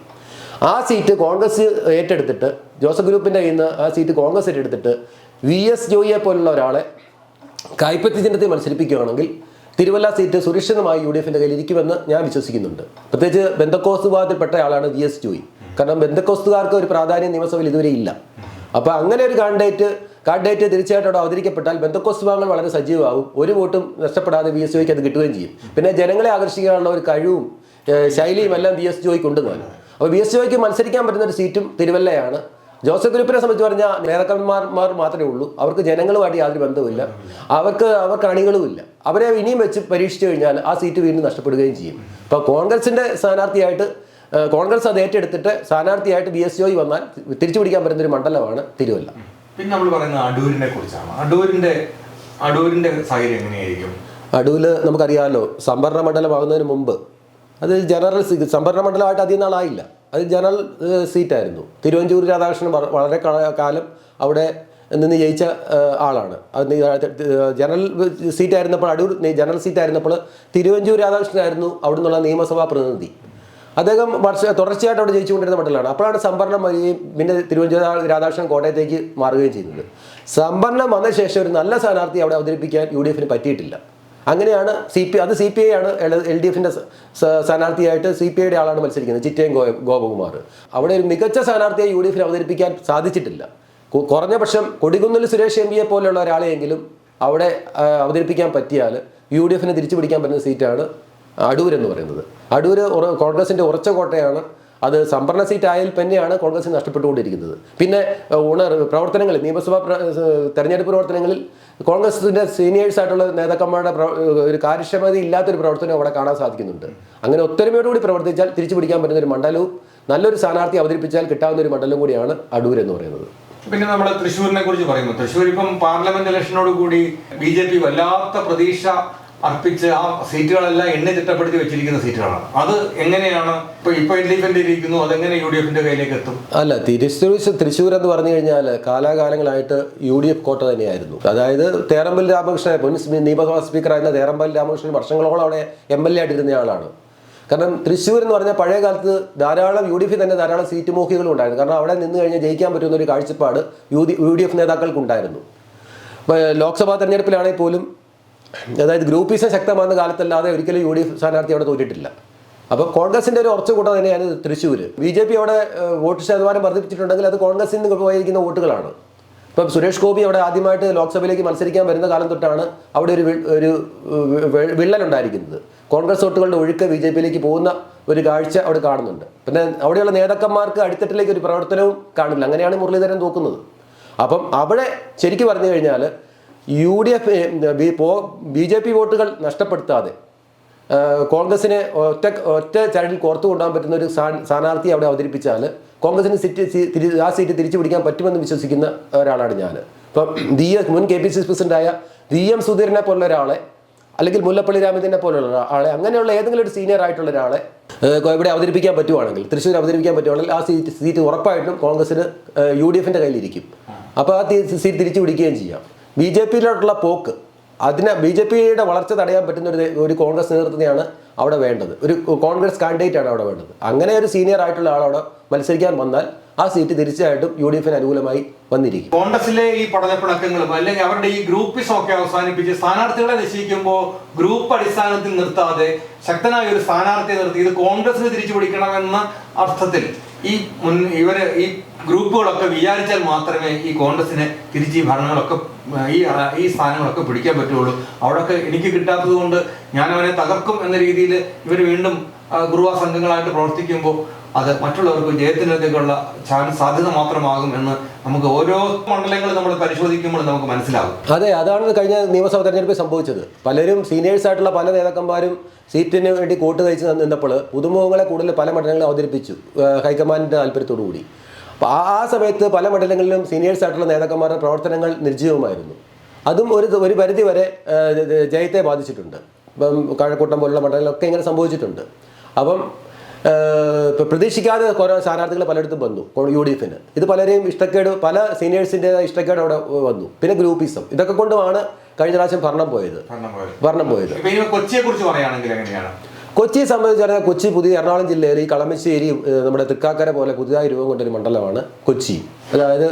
ആ സീറ്റ് കോൺഗ്രസ് ഏറ്റെടുത്തിട്ട് ജോസഫ് ഗ്രൂപ്പിൻ്റെ കയ്യിൽ നിന്ന് ആ സീറ്റ് കോൺഗ്രസ് ഏറ്റെടുത്തിട്ട് VS ജോയിയെ പോലുള്ള ഒരാളെ കൈപ്പത്തി ചിഹ്നത്തിൽ മത്സരിപ്പിക്കുകയാണെങ്കിൽ തിരുവല്ല സീറ്റ് സുരക്ഷിതമായി UDF-ൻ്റെ കയ്യിൽ ഇരിക്കുമെന്ന് ഞാൻ വിശ്വസിക്കുന്നുണ്ട്. പ്രത്യേകിച്ച് ബന്ധക്കോസ്ത് വിഭാഗത്തിൽപ്പെട്ട ആളാണ് VS ജോയി. കാരണം ബന്ധക്കോസ്തുകാർക്ക് ഒരു പ്രാധാന്യം നിയമസഭയിൽ ഇതുവരെ ഇല്ല. അപ്പോൾ അങ്ങനെ ഒരു കാൻഡിഡേറ്റ് തീർച്ചയായിട്ടും അവിടെ അവതരിക്കപ്പെട്ടാൽ ബന്ധക്കോസ്ത് വിഭാഗങ്ങൾ വളരെ സജീവമാകും. ഒരു വോട്ടും നഷ്ടപ്പെടാതെ VS ജോയിക്ക് അത് കിട്ടുകയും ചെയ്യും. പിന്നെ ജനങ്ങളെ ആകർഷിക്കാനുള്ള ഒരു കഴിവും ശൈലിയും എല്ലാം VS ജോയിക്ക് ഉണ്ട് താനും. അപ്പോൾ VS ജോയിക്ക് മത്സരിക്കാൻ പറ്റുന്ന ഒരു സീറ്റും തിരുവല്ലയാണ്. ജോസഫ് ഗ്രൂപ്പിനെ സംബന്ധിച്ച് പറഞ്ഞാൽ നേതാക്കന്മാർ മാത്രമേ ഉള്ളൂ. അവർക്ക് ജനങ്ങളുമായിട്ട് യാതൊരു ബന്ധവുമില്ല. അവർക്ക് അണികളുമില്ല. അവരെ ഇനിയും വെച്ച് പരീക്ഷിച്ചു കഴിഞ്ഞാൽ ആ സീറ്റ് വീണ്ടും നഷ്ടപ്പെടുകയും ചെയ്യും. അപ്പോൾ കോൺഗ്രസിൻ്റെ സ്ഥാനാർത്ഥിയായിട്ട് കോൺഗ്രസ് അത് ഏറ്റെടുത്തിട്ട് സ്ഥാനാർത്ഥിയായിട്ട് VS ജോയി വന്നാൽ തിരിച്ചു പിടിക്കാൻ പറ്റുന്നൊരു മണ്ഡലമാണ് തിരുവല്ല. പിന്നെ നമ്മൾ പറയുന്നത് അടൂരിനെ കുറിച്ചാണ്. അടൂരിന്റെ സാഹചര്യം എങ്ങനെയായിരിക്കും? അടൂര് നമുക്കറിയാമല്ലോ, സംവരണ മണ്ഡലമാകുന്നതിന് മുമ്പ് അത് ജനറൽ സംവരണ മണ്ഡലമായിട്ട് അധികം നാളായില്ല. അത് ജനറൽ സീറ്റായിരുന്നു. തിരുവഞ്ചൂർ രാധാകൃഷ്ണൻ വളരെ കാലം അവിടെ നിന്ന് ജയിച്ച ആളാണ്. അത് ജനറൽ സീറ്റായിരുന്നപ്പോൾ ജനറൽ സീറ്റായിരുന്നപ്പോൾ തിരുവഞ്ചൂർ രാധാകൃഷ്ണനായിരുന്നു അവിടെ നിന്നുള്ള നിയമസഭാ പ്രതിനിധി. അദ്ദേഹം തുടർച്ചയായിട്ട് അവിടെ ജയിച്ചുകൊണ്ടിരുന്ന മണ്ഡലമാണ്. അപ്പോഴാണ് സംവരണം വരികയും പിന്നെ തിരുവഞ്ചൂർ രാധാകൃഷ്ണൻ കോട്ടയത്തേക്ക് മാറുകയും ചെയ്യുന്നത്. സംവരണം വന്ന ശേഷം ഒരു നല്ല സ്ഥാനാർത്ഥി അവിടെ അവതരിപ്പിക്കാൻ UDF-ന് പറ്റിയിട്ടില്ല. അങ്ങനെയാണ് CPI ആണ് LDF-ന്റെ സ്ഥാനാർത്ഥിയായിട്ട് CPIയുടെ ആളാണ് മത്സരിക്കുന്നത്, ചിറ്റയം ഗോപകുമാർ. അവിടെ ഒരു മികച്ച സ്ഥാനാർത്ഥിയെ UDF-ന് അവതരിപ്പിക്കാൻ സാധിച്ചിട്ടില്ല. കുറഞ്ഞ പക്ഷം കൊടിക്കുന്നിൽ സുരേഷ് MPയെ പോലെയുള്ള ഒരാളെയെങ്കിലും അവിടെ അവതരിപ്പിക്കാൻ പറ്റിയാൽ UDF-ന് തിരിച്ചു പിടിക്കാൻ പറ്റുന്ന സീറ്റാണ് അടൂർ എന്ന് പറയുന്നത്. അടൂർ കോൺഗ്രസിൻ്റെ ഉറച്ച കോട്ടയാണ്. അത് സംവരണ സീറ്റ് ആയാൽ തന്നെയാണ് കോൺഗ്രസിന് നഷ്ടപ്പെട്ടുകൊണ്ടിരിക്കുന്നത്. പിന്നെ പ്രവർത്തനങ്ങളിൽ നിയമസഭാ തെരഞ്ഞെടുപ്പ് പ്രവർത്തനങ്ങളിൽ കോൺഗ്രസിൻ്റെ സീനിയേഴ്സ് ആയിട്ടുള്ള നേതാക്കന്മാരുടെ ഒരു കാര്യക്ഷമത ഇല്ലാത്തൊരു പ്രവർത്തനം അവിടെ കാണാൻ സാധിക്കുന്നുണ്ട്. അങ്ങനെ ഒത്തൊരുമയോടുകൂടി പ്രവർത്തിച്ചാൽ തിരിച്ചു പിടിക്കാൻ പറ്റുന്ന ഒരു മണ്ഡലവും നല്ലൊരു സ്ഥാനാർത്ഥി അവതരിപ്പിച്ചാൽ കിട്ടാവുന്ന ഒരു മണ്ഡലം കൂടിയാണ് അടൂർ എന്ന് പറയുന്നത്. പിന്നെ നമ്മൾ തൃശ്ശൂരിനെ കുറിച്ച് പറയുമ്പോൾ തൃശ്ശൂർ ഇപ്പം പാർലമെന്റ് ഇലക്ഷനോട് കൂടി BJP വല്ലാത്ത പ്രതീക്ഷ അർപ്പിച്ച് ആ സീറ്റുകളെല്ലാം എണ്ണി തിട്ടപ്പെടുത്തി വെച്ചിരിക്കുന്ന സീറ്റുകളാണ്. അത് എങ്ങനെയാണ് ഇപ്പൊ LDF-ന്റെ ഇരിക്കുന്നു, അതെങ്ങനെ UDF-ന്റെ കയ്യിലേക്ക് എത്തും? അല്ല, തൃശ്ശൂർ എന്ന് പറഞ്ഞു കഴിഞ്ഞാൽ കാലാകാലങ്ങളായിട്ട് UDF കോട്ട തന്നെയായിരുന്നു. അതായത് തേറമ്പൽ രാമകൃഷ്ണൻ, മുൻ നിയമസഭാ സ്പീക്കറായിരുന്ന തേറമ്പൽ രാമകൃഷ്ണൻ വർഷങ്ങളോളം അവിടെ MLA ആയിട്ടിരുന്ന ആളാണ്. കാരണം തൃശ്ശൂർ എന്ന് പറഞ്ഞാൽ പഴയ കാലത്ത് ധാരാളം UDF തന്നെ ധാരാളം സീറ്റ് മോഹികളും ഉണ്ടായിരുന്നു. കാരണം അവിടെ നിന്ന് കഴിഞ്ഞാൽ ജയിക്കാൻ പറ്റുന്ന ഒരു കാഴ്ചപ്പാട് UDF നേതാക്കൾക്കുണ്ടായിരുന്നു. ലോക്സഭാ തെരഞ്ഞെടുപ്പിലാണെങ്കിൽ പോലും അതായത് ഗ്രൂപ്പിസം ശക്തമാകുന്ന കാലത്തല്ലാതെ ഒരിക്കലും UDF സ്ഥാനാർത്ഥി അവിടെ തോറ്റിട്ടില്ല. അപ്പോൾ കോൺഗ്രസിൻ്റെ ഒരു ഉറച്ച കൂട്ടം തന്നെയാണ് തൃശ്ശൂർ. BJP അവിടെ വോട്ട് ശതമാനം വർദ്ധിപ്പിച്ചിട്ടുണ്ടെങ്കിൽ അത് കോൺഗ്രസിൽ നിന്ന് പോയിരിക്കുന്ന വോട്ടുകളാണ്. ഇപ്പം സുരേഷ് ഗോപി അവിടെ ആദ്യമായിട്ട് ലോക്സഭയിലേക്ക് മത്സരിക്കാൻ വരുന്ന കാലം തൊട്ടാണ് അവിടെ ഒരു വിള്ളലുണ്ടായിരിക്കുന്നത്. കോൺഗ്രസ് വോട്ടുകളുടെ ഒഴുക്ക് BJP-യിലേക്ക് പോകുന്ന ഒരു കാഴ്ച അവിടെ കാണുന്നുണ്ട്. പിന്നെ അവിടെയുള്ള നേതാക്കന്മാർക്ക് അടിത്തട്ടിലേക്ക് ഒരു പ്രവർത്തനവും കാണില്ല. അങ്ങനെയാണ് മുരളീധരൻ നോക്കുന്നത്. അപ്പം അവിടെ ശരിക്കും പറഞ്ഞു കഴിഞ്ഞാൽ BJP വോട്ടുകൾ നഷ്ടപ്പെടുത്താതെ കോൺഗ്രസിനെ ഒറ്റ ചരടിൽ കോർത്തു കൊണ്ടുപോകാൻ പറ്റുന്ന ഒരു സ്ഥാനാർത്ഥി അവിടെ അവതരിപ്പിച്ചാൽ കോൺഗ്രസിന് ആ സീറ്റ് തിരിച്ചു പിടിക്കാൻ പറ്റുമെന്ന് വിശ്വസിക്കുന്ന ഒരാളാണ് ഞാൻ. ഇപ്പം മുൻ KPCC പ്രസിഡന്റായ VM സുധീരനെ പോലുള്ള ഒരാളെ, അല്ലെങ്കിൽ മുല്ലപ്പള്ളി രാമചന്ദ്രനെ പോലുള്ള ആളെ, അങ്ങനെയുള്ള ഏതെങ്കിലും ഒരു സീനിയർ ആയിട്ടുള്ള ഒരാളെ ഇവിടെ അവതരിപ്പിക്കാൻ പറ്റുവാണെങ്കിൽ, തൃശ്ശൂർ അവതരിപ്പിക്കാൻ പറ്റുവാണെങ്കിൽ ആ സീറ്റ് ഉറപ്പായിട്ടും കോൺഗ്രസിന് UDF-ന്റെ കയ്യിലിരിക്കും. അപ്പോൾ ആ സീറ്റ് തിരിച്ചു പിടിക്കുകയും ചെയ്യാം. BJP-യിലോട്ടുള്ള പോക്ക്, BJP-യുടെ വളർച്ച തടയാൻ പറ്റുന്ന ഒരു കോൺഗ്രസ് നേതൃത്വത്തെയാണ് അവിടെ വേണ്ടത്. ഒരു കോൺഗ്രസ് കാൻഡിഡേറ്റ് ആണ് അവിടെ വേണ്ടത്. അങ്ങനെ ഒരു സീനിയർ ആയിട്ടുള്ള ആളവിടെ മത്സരിക്കാൻ വന്നാൽ ആ സീറ്റ് തീർച്ചയായിട്ടും UDF-ന് അനുകൂലമായി വന്നിരിക്കും. കോൺഗ്രസിലെ ഈ പഠനപ്പിണക്കങ്ങളും അല്ലെങ്കിൽ അവരുടെ ഈ ഗ്രൂപ്പിസം ഒക്കെ അവസാനിപ്പിച്ച് സ്ഥാനാർത്ഥികളെ നിശ്ചയിക്കുമ്പോൾ ഗ്രൂപ്പ് അടിസ്ഥാനത്തിൽ നിർത്താതെ ശക്തനായ ഒരു സ്ഥാനാർത്ഥിയെ നിർത്തി ഇത് കോൺഗ്രസിന് തിരിച്ചു പിടിക്കണമെന്ന അർത്ഥത്തിൽ ഈ ഗ്രൂപ്പുകളൊക്കെ വിചാരിച്ചാൽ മാത്രമേ ഈ കോൺഗ്രസിനെ തിരിച്ച് ഈ ഭരണങ്ങളൊക്കെ ഈ സ്ഥാനങ്ങളൊക്കെ പിടിക്കാൻ പറ്റുള്ളൂ. അവിടെയൊക്കെ എനിക്ക് കിട്ടാത്തത് കൊണ്ട് ഞാൻ അവനെ തകർക്കും എന്ന രീതിയിൽ ഇവർ വീണ്ടും ഗുരുവാ സംഘങ്ങളായിട്ട് പ്രവർത്തിക്കുമ്പോൾ അത് മറ്റുള്ളവർക്ക് ജയത്തിനൊക്കെയുള്ള സാധ്യത മാത്രമാകും എന്ന് നമുക്ക് ഓരോ മണ്ഡലങ്ങൾ നമ്മൾ പരിശോധിക്കുമ്പോൾ നമുക്ക് മനസ്സിലാകും. അതെ, അതാണ് കഴിഞ്ഞ നിയമസഭാ തെരഞ്ഞെടുപ്പിൽ സംഭവിച്ചത്. പലരും സീനിയേഴ്സ് ആയിട്ടുള്ള പല നേതാക്കന്മാരും സീറ്റിന് വേണ്ടി കോട്ട് തയ്ച്ച് നിന്നപ്പോൾ പുതുമുഖങ്ങളെ കൂടുതൽ പല മണ്ഡലങ്ങളിൽ അവതരിപ്പിച്ചു ഹൈക്കമാൻഡിൻ്റെ താല്പര്യത്തോടു കൂടി. അപ്പോൾ ആ സമയത്ത് പല മണ്ഡലങ്ങളിലും സീനിയേഴ്സ് ആയിട്ടുള്ള നേതാക്കന്മാരുടെ പ്രവർത്തനങ്ങൾ നിർജ്ജീവമായിരുന്നു. അതും ഒരു പരിധി വരെ ജയത്തെ ബാധിച്ചിട്ടുണ്ട്. ഇപ്പം കഴക്കൂട്ടം പോലുള്ള മണ്ഡലങ്ങളൊക്കെ ഇങ്ങനെ സംഭവിച്ചിട്ടുണ്ട്. അപ്പം പ്രതീക്ഷിക്കാതെ കുറേ സ്ഥാനാർത്ഥികൾ പലയിടത്തും വന്നു UDF-ന്. ഇത് പലരെയും ഇഷ്ടക്കേട്, പല സീനിയേഴ്സിൻ്റെ ഇഷ്ടക്കേട് അവിടെ വന്നു. പിന്നെ ഗ്രൂപ്പിസം, ഇതൊക്കെ കൊണ്ടുമാണ് കഴിഞ്ഞ പ്രാവശ്യം ഭരണം പോയത്. കൊച്ചിയെ കുറിച്ച് പറയുകയാണെങ്കിൽ എങ്ങനെയാണ്? കൊച്ചിയെ സംബന്ധിച്ച് കൊച്ചി പുതിയ എറണാകുളം ജില്ലയിൽ ഈ കളമശ്ശേരി നമ്മുടെ തൃക്കാക്കര പോലെ പുതിയതായി രൂപം കൊണ്ടൊരു മണ്ഡലമാണ് കൊച്ചി. അതായത്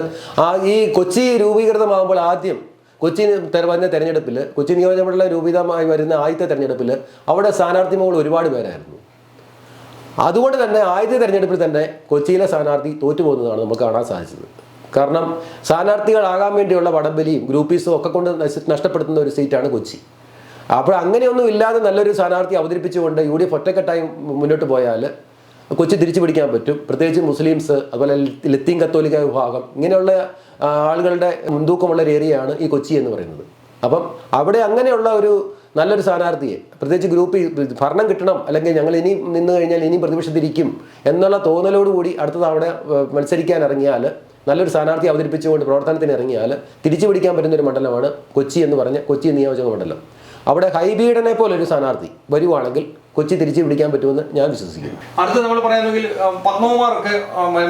ഈ കൊച്ചി രൂപീകൃതമാകുമ്പോൾ ആദ്യം കൊച്ചി വരുന്ന തെരഞ്ഞെടുപ്പിൽ, കൊച്ചി നിയോജകമണ്ഡലം രൂപീതമായി വരുന്ന ആദ്യത്തെ തെരഞ്ഞെടുപ്പിൽ അവിടെ സ്ഥാനാർത്ഥി മുകൾ ഒരുപാട് പേരായിരുന്നു. അതുകൊണ്ട് തന്നെ ആദ്യത്തെ തെരഞ്ഞെടുപ്പിൽ തന്നെ കൊച്ചിയിലെ സ്ഥാനാർത്ഥി തോറ്റുപോകുന്നതാണ് നമുക്ക് കാണാൻ സാധിച്ചത്. കാരണം സ്ഥാനാർത്ഥികളാകാൻ വേണ്ടിയുള്ള വടംവലിയും ഗ്രൂപ്പീസും ഒക്കെ കൊണ്ട് നഷ്ടപ്പെടുത്തുന്ന ഒരു സീറ്റാണ് കൊച്ചി. അപ്പോൾ അങ്ങനെയൊന്നും ഇല്ലാതെ നല്ലൊരു സ്ഥാനാർത്ഥി അവതരിപ്പിച്ചുകൊണ്ട് UDF ഒറ്റക്കെട്ടായി മുന്നോട്ട് പോയാൽ കൊച്ചി തിരിച്ചു പിടിക്കാൻ പറ്റും. പ്രത്യേകിച്ച് മുസ്ലിംസ്, അതുപോലെ ലത്തീൻ കത്തോലിക്ക വിഭാഗം, ഇങ്ങനെയുള്ള ആളുകളുടെ മുൻതൂക്കമുള്ള ഒരു ഏരിയയാണ് ഈ കൊച്ചി എന്ന് പറയുന്നത്. അപ്പം അവിടെ അങ്ങനെയുള്ള ഒരു നല്ലൊരു സ്ഥാനാർത്ഥിയെ, പ്രത്യേകിച്ച് ഭരണം കിട്ടണം, അല്ലെങ്കിൽ ഞങ്ങൾ ഇനി നിന്ന് കഴിഞ്ഞാൽ ഇനിയും പ്രതിപക്ഷത്തിരിക്കും എന്നുള്ള തോന്നലോടുകൂടി അടുത്തത് അവിടെ മത്സരിക്കാൻ ഇറങ്ങിയാൽ, നല്ലൊരു സ്ഥാനാർത്ഥി അവതരിപ്പിച്ചുകൊണ്ട് പ്രവർത്തനത്തിന് ഇറങ്ങിയാൽ തിരിച്ചു പിടിക്കാൻ പറ്റുന്നൊരു മണ്ഡലമാണ് കൊച്ചി എന്ന് പറഞ്ഞ കൊച്ചി നിയോജക മണ്ഡലം. അവിടെ ഹൈബീഡനെ പോലൊരു സ്ഥാനാർത്ഥി വരുവാണെങ്കിൽ കൊച്ചി തിരിച്ചു പിടിക്കാൻ പറ്റുമെന്ന് ഞാൻ വിശ്വസിക്കുന്നു. അടുത്ത നമ്മൾ പറയുന്നെങ്കിൽ പത്മകുമാറൊക്കെ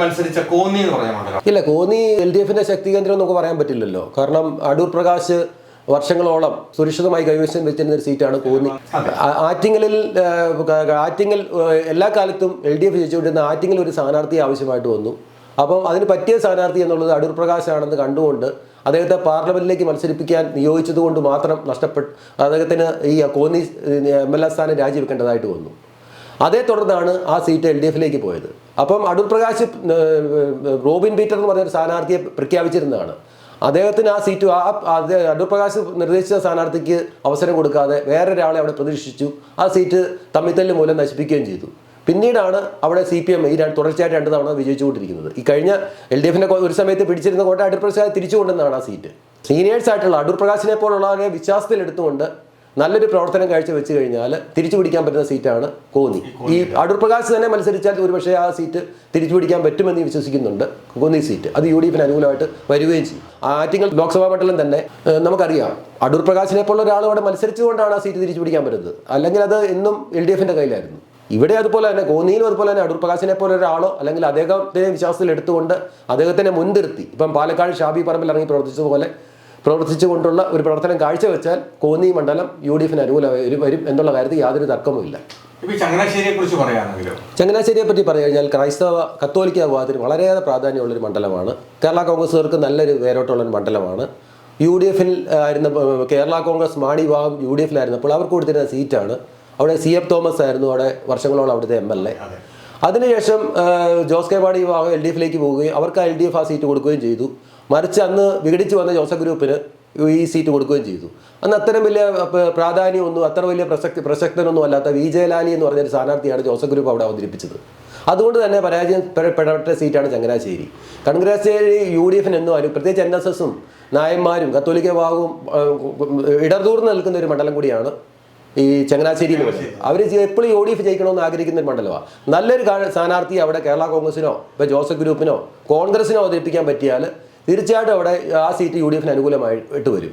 മത്സരിച്ച കോന്നി എന്ന് പറയാൻ മണ്ഡലം. ഇല്ല, കോന്നി LDF-ന്റെ ശക്തി കേന്ദ്രം നമുക്ക് പറയാൻ പറ്റില്ലല്ലോ. കാരണം അടൂർ പ്രകാശ് വർഷങ്ങളോളം സുരക്ഷിതമായി കൈവശം വെച്ചിരുന്ന ഒരു സീറ്റാണ് കോന്നി. ആറ്റിങ്ങൽ എല്ലാ കാലത്തും LDF ജയിച്ചുകൊണ്ടിരുന്ന ആറ്റിങ്ങൽ ഒരു സ്ഥാനാർത്ഥി ആവശ്യമായിട്ട് വന്നു. അപ്പം അതിന് പറ്റിയ സ്ഥാനാർത്ഥി എന്നുള്ളത് അടൂർ പ്രകാശാണെന്ന് കണ്ടുകൊണ്ട് അദ്ദേഹത്തെ പാർലമെന്റിലേക്ക് മത്സരിപ്പിക്കാൻ നിയോഗിച്ചതുകൊണ്ട് മാത്രം അദ്ദേഹത്തിന് ഈ കോന്നി MLA സ്ഥാനം രാജിവെക്കേണ്ടതായിട്ട് വന്നു. അതേ തുടർന്നാണ് ആ സീറ്റ് LDF-ലേക്ക് പോയത്. അപ്പം അടൂർ പ്രകാശ് റോബിൻ പീറ്റർ എന്ന് പറഞ്ഞൊരു സ്ഥാനാർത്ഥിയെ പ്രഖ്യാപിച്ചിരുന്നതാണ്. അദ്ദേഹത്തിന് ആ സീറ്റ് അടൂർ പ്രകാശ് നിർദ്ദേശിച്ച സ്ഥാനാർത്ഥിക്ക് അവസരം കൊടുക്കാതെ വേറൊരാളെ അവിടെ പ്രതീക്ഷിച്ചു. ആ സീറ്റ് തമ്മിത്തല്ല് മൂലം നശിപ്പിക്കുകയും ചെയ്തു. പിന്നീടാണ് അവിടെ CPM ഈ തുടർച്ചയായിട്ട് 2 തവണ വിജയിച്ചുകൊണ്ടിരിക്കുന്നത്. ഈ കഴിഞ്ഞ LDF-നെ ഒരു സമയത്ത് പിടിച്ചിരുന്ന കോട്ട അടൂർ പ്രകാശ് തിരിച്ചു കൊണ്ടുവന്നതാണ് ആ സീറ്റ്. സീനിയേഴ്സ് ആയിട്ടുള്ള അടൂർ പ്രകാശിനെ പോലുള്ളവരെ വിശ്വാസത്തിലെടുത്തുകൊണ്ട് നല്ലൊരു പ്രവർത്തനം കാഴ്ചവെച്ച് കഴിഞ്ഞാൽ തിരിച്ചു പിടിക്കാൻ പറ്റുന്ന സീറ്റാണ് കോന്നി. ഈ അടൂർ പ്രകാശ് തന്നെ മത്സരിച്ചാൽ ഒരുപക്ഷെ ആ സീറ്റ് തിരിച്ചു പിടിക്കാൻ പറ്റുമെന്ന് വിശ്വസിക്കുന്നുണ്ട്. കോന്നി സീറ്റ് അത് UDF-ന് അനുകൂലമായിട്ട് വരികയും ചെയ്യും. ആറ്റിങ്ങൽ ലോക്സഭാ മണ്ഡലം തന്നെ നമുക്കറിയാം, അടൂർ പ്രകാശിനെ പോലുള്ള ഒരാൾ അവിടെ മത്സരിച്ചുകൊണ്ടാണ് ആ സീറ്റ് തിരിച്ചു പിടിക്കാൻ പറ്റുന്നത്. അല്ലെങ്കിൽ അത് എന്നും LDF-ന്റെ കയ്യിലായിരുന്നു. ഇവിടെ അതുപോലെ തന്നെ കോന്നിയിലും അതുപോലെ തന്നെ അടൂർ പ്രകാശിനെ പോലെ ഒരാളോ അല്ലെങ്കിൽ അദ്ദേഹത്തിന്റെ വിശ്വാസത്തിൽ എടുത്തുകൊണ്ട് അദ്ദേഹത്തിനെ മുൻനിർത്തി, ഇപ്പം പാലക്കാട് ഷാബി പറമ്പിൽ ഇറങ്ങി പ്രവർത്തിച്ചതുപോലെ പ്രവർത്തിച്ചുകൊണ്ടുള്ള ഒരു പ്രവർത്തനം കാഴ്ചവെച്ചാൽ കോന്നി മണ്ഡലം UDF-ന് അനുകൂലമായി വരും എന്നുള്ള കാര്യത്തിൽ യാതൊരു തർക്കവുമില്ല. ചങ്ങനാശ്ശേരിയെ പറ്റി പറഞ്ഞു കഴിഞ്ഞാൽ ക്രൈസ്തവ കത്തോലിക്ക വിഭാഗത്തിന് വളരെയേറെ പ്രാധാന്യമുള്ളൊരു മണ്ഡലമാണ്. കേരള കോൺഗ്രസ്സുകാർക്ക് നല്ലൊരു വേരോട്ടമുള്ളൊരു മണ്ഡലമാണ്. UDF-ൽ ആയിരുന്ന കേരള കോൺഗ്രസ് മാണി വിഭാഗം UDF-ലായിരുന്നപ്പോൾ അവർക്ക് കൊടുത്തിരുന്ന സീറ്റാണ്. അവിടെ CF തോമസ് ആയിരുന്നു അവിടെ വർഷങ്ങളോളം അവിടുത്തെ MLA. അതിനുശേഷം ജോസ് കെ മാണി വിഭാഗം LDF-ലേക്ക് പോവുകയും അവർക്ക് LDF ആ സീറ്റ് കൊടുക്കുകയും ചെയ്തു. മറിച്ച് അന്ന് വിഘടിച്ച് വന്ന ജോസഫ് ഗ്രൂപ്പിന് ഈ സീറ്റ് കൊടുക്കുകയും ചെയ്തു. അന്ന് അത്തരം വലിയ പ്രാധാന്യമൊന്നും അത്ര വലിയ പ്രസക്തനൊന്നും അല്ലാത്ത VJ ലാലി എന്ന് പറഞ്ഞൊരു സ്ഥാനാർത്ഥിയാണ് ജോസഫ് ഗ്രൂപ്പ് അവിടെ അവതരിപ്പിച്ചത്. അതുകൊണ്ട് തന്നെ പരാജയപ്പെടപ്പെട്ട സീറ്റാണ് ചങ്ങനാശ്ശേരി. ചങ്ങനാശ്ശേരി UDF-ന് എന്നും പ്രത്യേകിച്ച് NSS-ഉം നായന്മാരും കത്തോലിക്ക വിഭാഗവും ഇടതൂർന്ന് നിൽക്കുന്ന ഒരു മണ്ഡലം കൂടിയാണ് ഈ ചങ്ങനാശ്ശേരി എന്ന് പറയുന്നത്. അവർ എപ്പോഴും UDF ജയിക്കണമെന്ന് ആഗ്രഹിക്കുന്ന ഒരു മണ്ഡലമാണ്. നല്ലൊരു സ്ഥാനാർത്ഥി അവിടെ കേരള കോൺഗ്രസിനോ ഇപ്പോൾ ജോസഫ് ഗ്രൂപ്പിനോ കോൺഗ്രസിനോ അവതരിപ്പിക്കാൻ പറ്റിയാൽ തീർച്ചയായിട്ടും അവിടെ ആ സീറ്റ് UDF-ന് അനുകൂലമായിട്ട് വരും.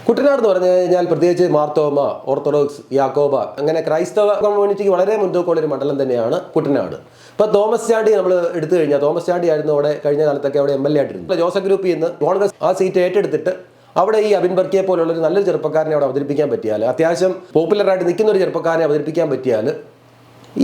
കുട്ടനാട് എന്ന് പറഞ്ഞു കഴിഞ്ഞാൽ പ്രത്യേകിച്ച് മാർത്തോമ, ഓർത്തഡോക്സ്, യാക്കോബ അങ്ങനെ ക്രൈസ്തവ കമ്മ്യൂണിറ്റിക്ക് വളരെ മുൻതൂക്കമുള്ളൊരു മണ്ഡലം തന്നെയാണ് കുട്ടനാട്. ഇപ്പോൾ തോമസ് ചാണ്ടി നമ്മൾ എടുത്തു കഴിഞ്ഞാൽ തോമസ് ചാണ്ടി ആയിരുന്നു അവിടെ കഴിഞ്ഞ കാലത്തൊക്കെ അവിടെ MLA ആയിട്ടിരുന്നു. ജോസഫ് ഗ്രൂപ്പിൽ നിന്ന് കോൺഗ്രസ് ആ സീറ്റ് ഏറ്റെടുത്തിട്ട് അവിടെ ഈ അബിൻ ബർക്കിയെ പോലുള്ളൊരു നല്ലൊരു ചെറുപ്പക്കാരനെ അവിടെ അവതരിപ്പിക്കാൻ പറ്റിയാൽ, അത്യാവശ്യം പോപ്പുലറായിട്ട് നിൽക്കുന്ന ഒരു ചെറുപ്പക്കാരനെ അവതരിപ്പിക്കാൻ പറ്റിയാൽ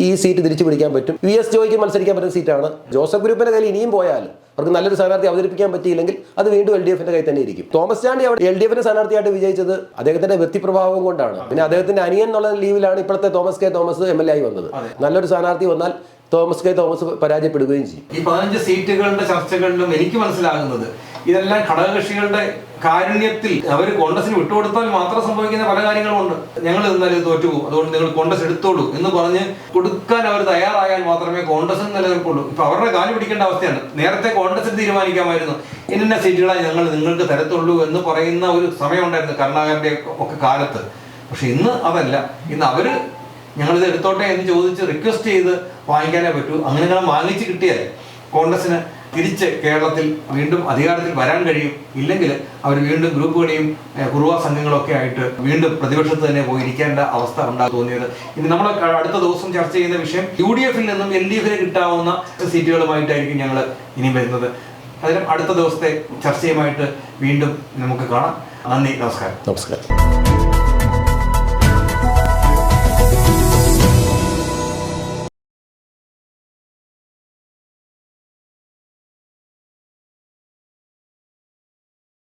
ഈ സീറ്റ് തിരിച്ചു പിടിക്കാൻ പറ്റും. VS ജോയ്ക്ക് മത്സരിക്കാൻ പറ്റുന്ന സീറ്റാണ്. ജോസഫ് ഗ്രൂപ്പിന്റെ കയ്യിൽ ഇനിയും പോയാൽ അവർക്ക് നല്ലൊരു സ്ഥാനാർത്ഥി അവതരിപ്പിക്കാൻ പറ്റിയില്ലെങ്കിൽ അത് വീണ്ടും LDF-ന്റെ കയ്യിൽ തന്നെ ഇരിക്കും. തോമസ് ചാണ്ടി അവിടെ LDF-ന്റെ സ്ഥാനാർത്ഥിയായിട്ട് വിജയിച്ചത് അദ്ദേഹത്തിന്റെ വ്യക്തിപ്രഭാവം കൊണ്ടാണ്. പിന്നെ അദ്ദേഹത്തിന്റെ അനിയൻ എന്നുള്ള ലീവിലാണ് ഇപ്പോഴത്തെ തോമസ് കെ തോമസ് MLA ആയി വന്നത്. നല്ലൊരു സ്ഥാനാർത്ഥി വന്നാൽ തോമസ് കെ തോമസ് പരാജയപ്പെടുകയും ചെയ്യും. ഈ 15 സീറ്റുകളുടെ ചർച്ചകളിലും എനിക്ക് മനസ്സിലാകുന്നത് ഇതെല്ലാം ഘടകകക്ഷികളുടെ കാരുണ്യത്തിൽ അവർ കോൺഗ്രസിന് വിട്ടുകൊടുത്താൽ മാത്രം സംഭവിക്കുന്ന പല കാര്യങ്ങളുമുണ്ട്. ഞങ്ങൾ ഇന്നലെ തോറ്റുപോകും, അതുകൊണ്ട് നിങ്ങൾ കോൺഗ്രസ് എടുത്തോളൂ എന്ന് പറഞ്ഞ് കൊടുക്കാൻ അവർ തയ്യാറായാൽ മാത്രമേ കോൺഗ്രസിന് നിലനിൽപ്പുള്ളൂ. ഇപ്പൊ അവരുടെ കാല് പിടിക്കേണ്ട അവസ്ഥയാണ്. നേരത്തെ കോൺഗ്രസിന് തീരുമാനിക്കാമായിരുന്നു ഇന്ന സീറ്റുകളായി ഞങ്ങൾ നിങ്ങൾക്ക് തരത്തുള്ളൂ എന്ന് പറയുന്ന ഒരു സമയമുണ്ടായിരുന്നു കരുണാകരന്റെ ഒക്കെ കാലത്ത്. പക്ഷെ ഇന്ന് അതല്ല. ഇന്ന് അവര് ഞങ്ങളിത് എടുത്തോട്ടെ എന്ന് ചോദിച്ച് റിക്വസ്റ്റ് ചെയ്ത് വാങ്ങിക്കാനേ പറ്റൂ. അങ്ങനെ ഞങ്ങൾ വാങ്ങിച്ച് കിട്ടിയാൽ കോൺഗ്രസിന് തിരിച്ച് കേരളത്തിൽ വീണ്ടും അധികാരത്തിൽ വരാൻ കഴിയും. ഇല്ലെങ്കിൽ അവർ വീണ്ടും ഗ്രൂപ്പുകളെയും കുറുവ സംഘങ്ങളൊക്കെ ആയിട്ട് വീണ്ടും പ്രതിപക്ഷത്ത് തന്നെ പോയിരിക്കേണ്ട അവസ്ഥ ഉണ്ടാകും തോന്നിയത്. ഇനി നമ്മൾ അടുത്ത ദിവസം ചർച്ച ചെയ്യുന്ന വിഷയം UDF നിന്നും LDF കിട്ടാവുന്ന സീറ്റുകളുമായിട്ടായിരിക്കും ഞങ്ങൾ ഇനി വരുന്നത്. അതിനും അടുത്ത ദിവസത്തെ ചർച്ചയുമായിട്ട് വീണ്ടും നമുക്ക് കാണാം. നന്ദി, നമസ്കാരം.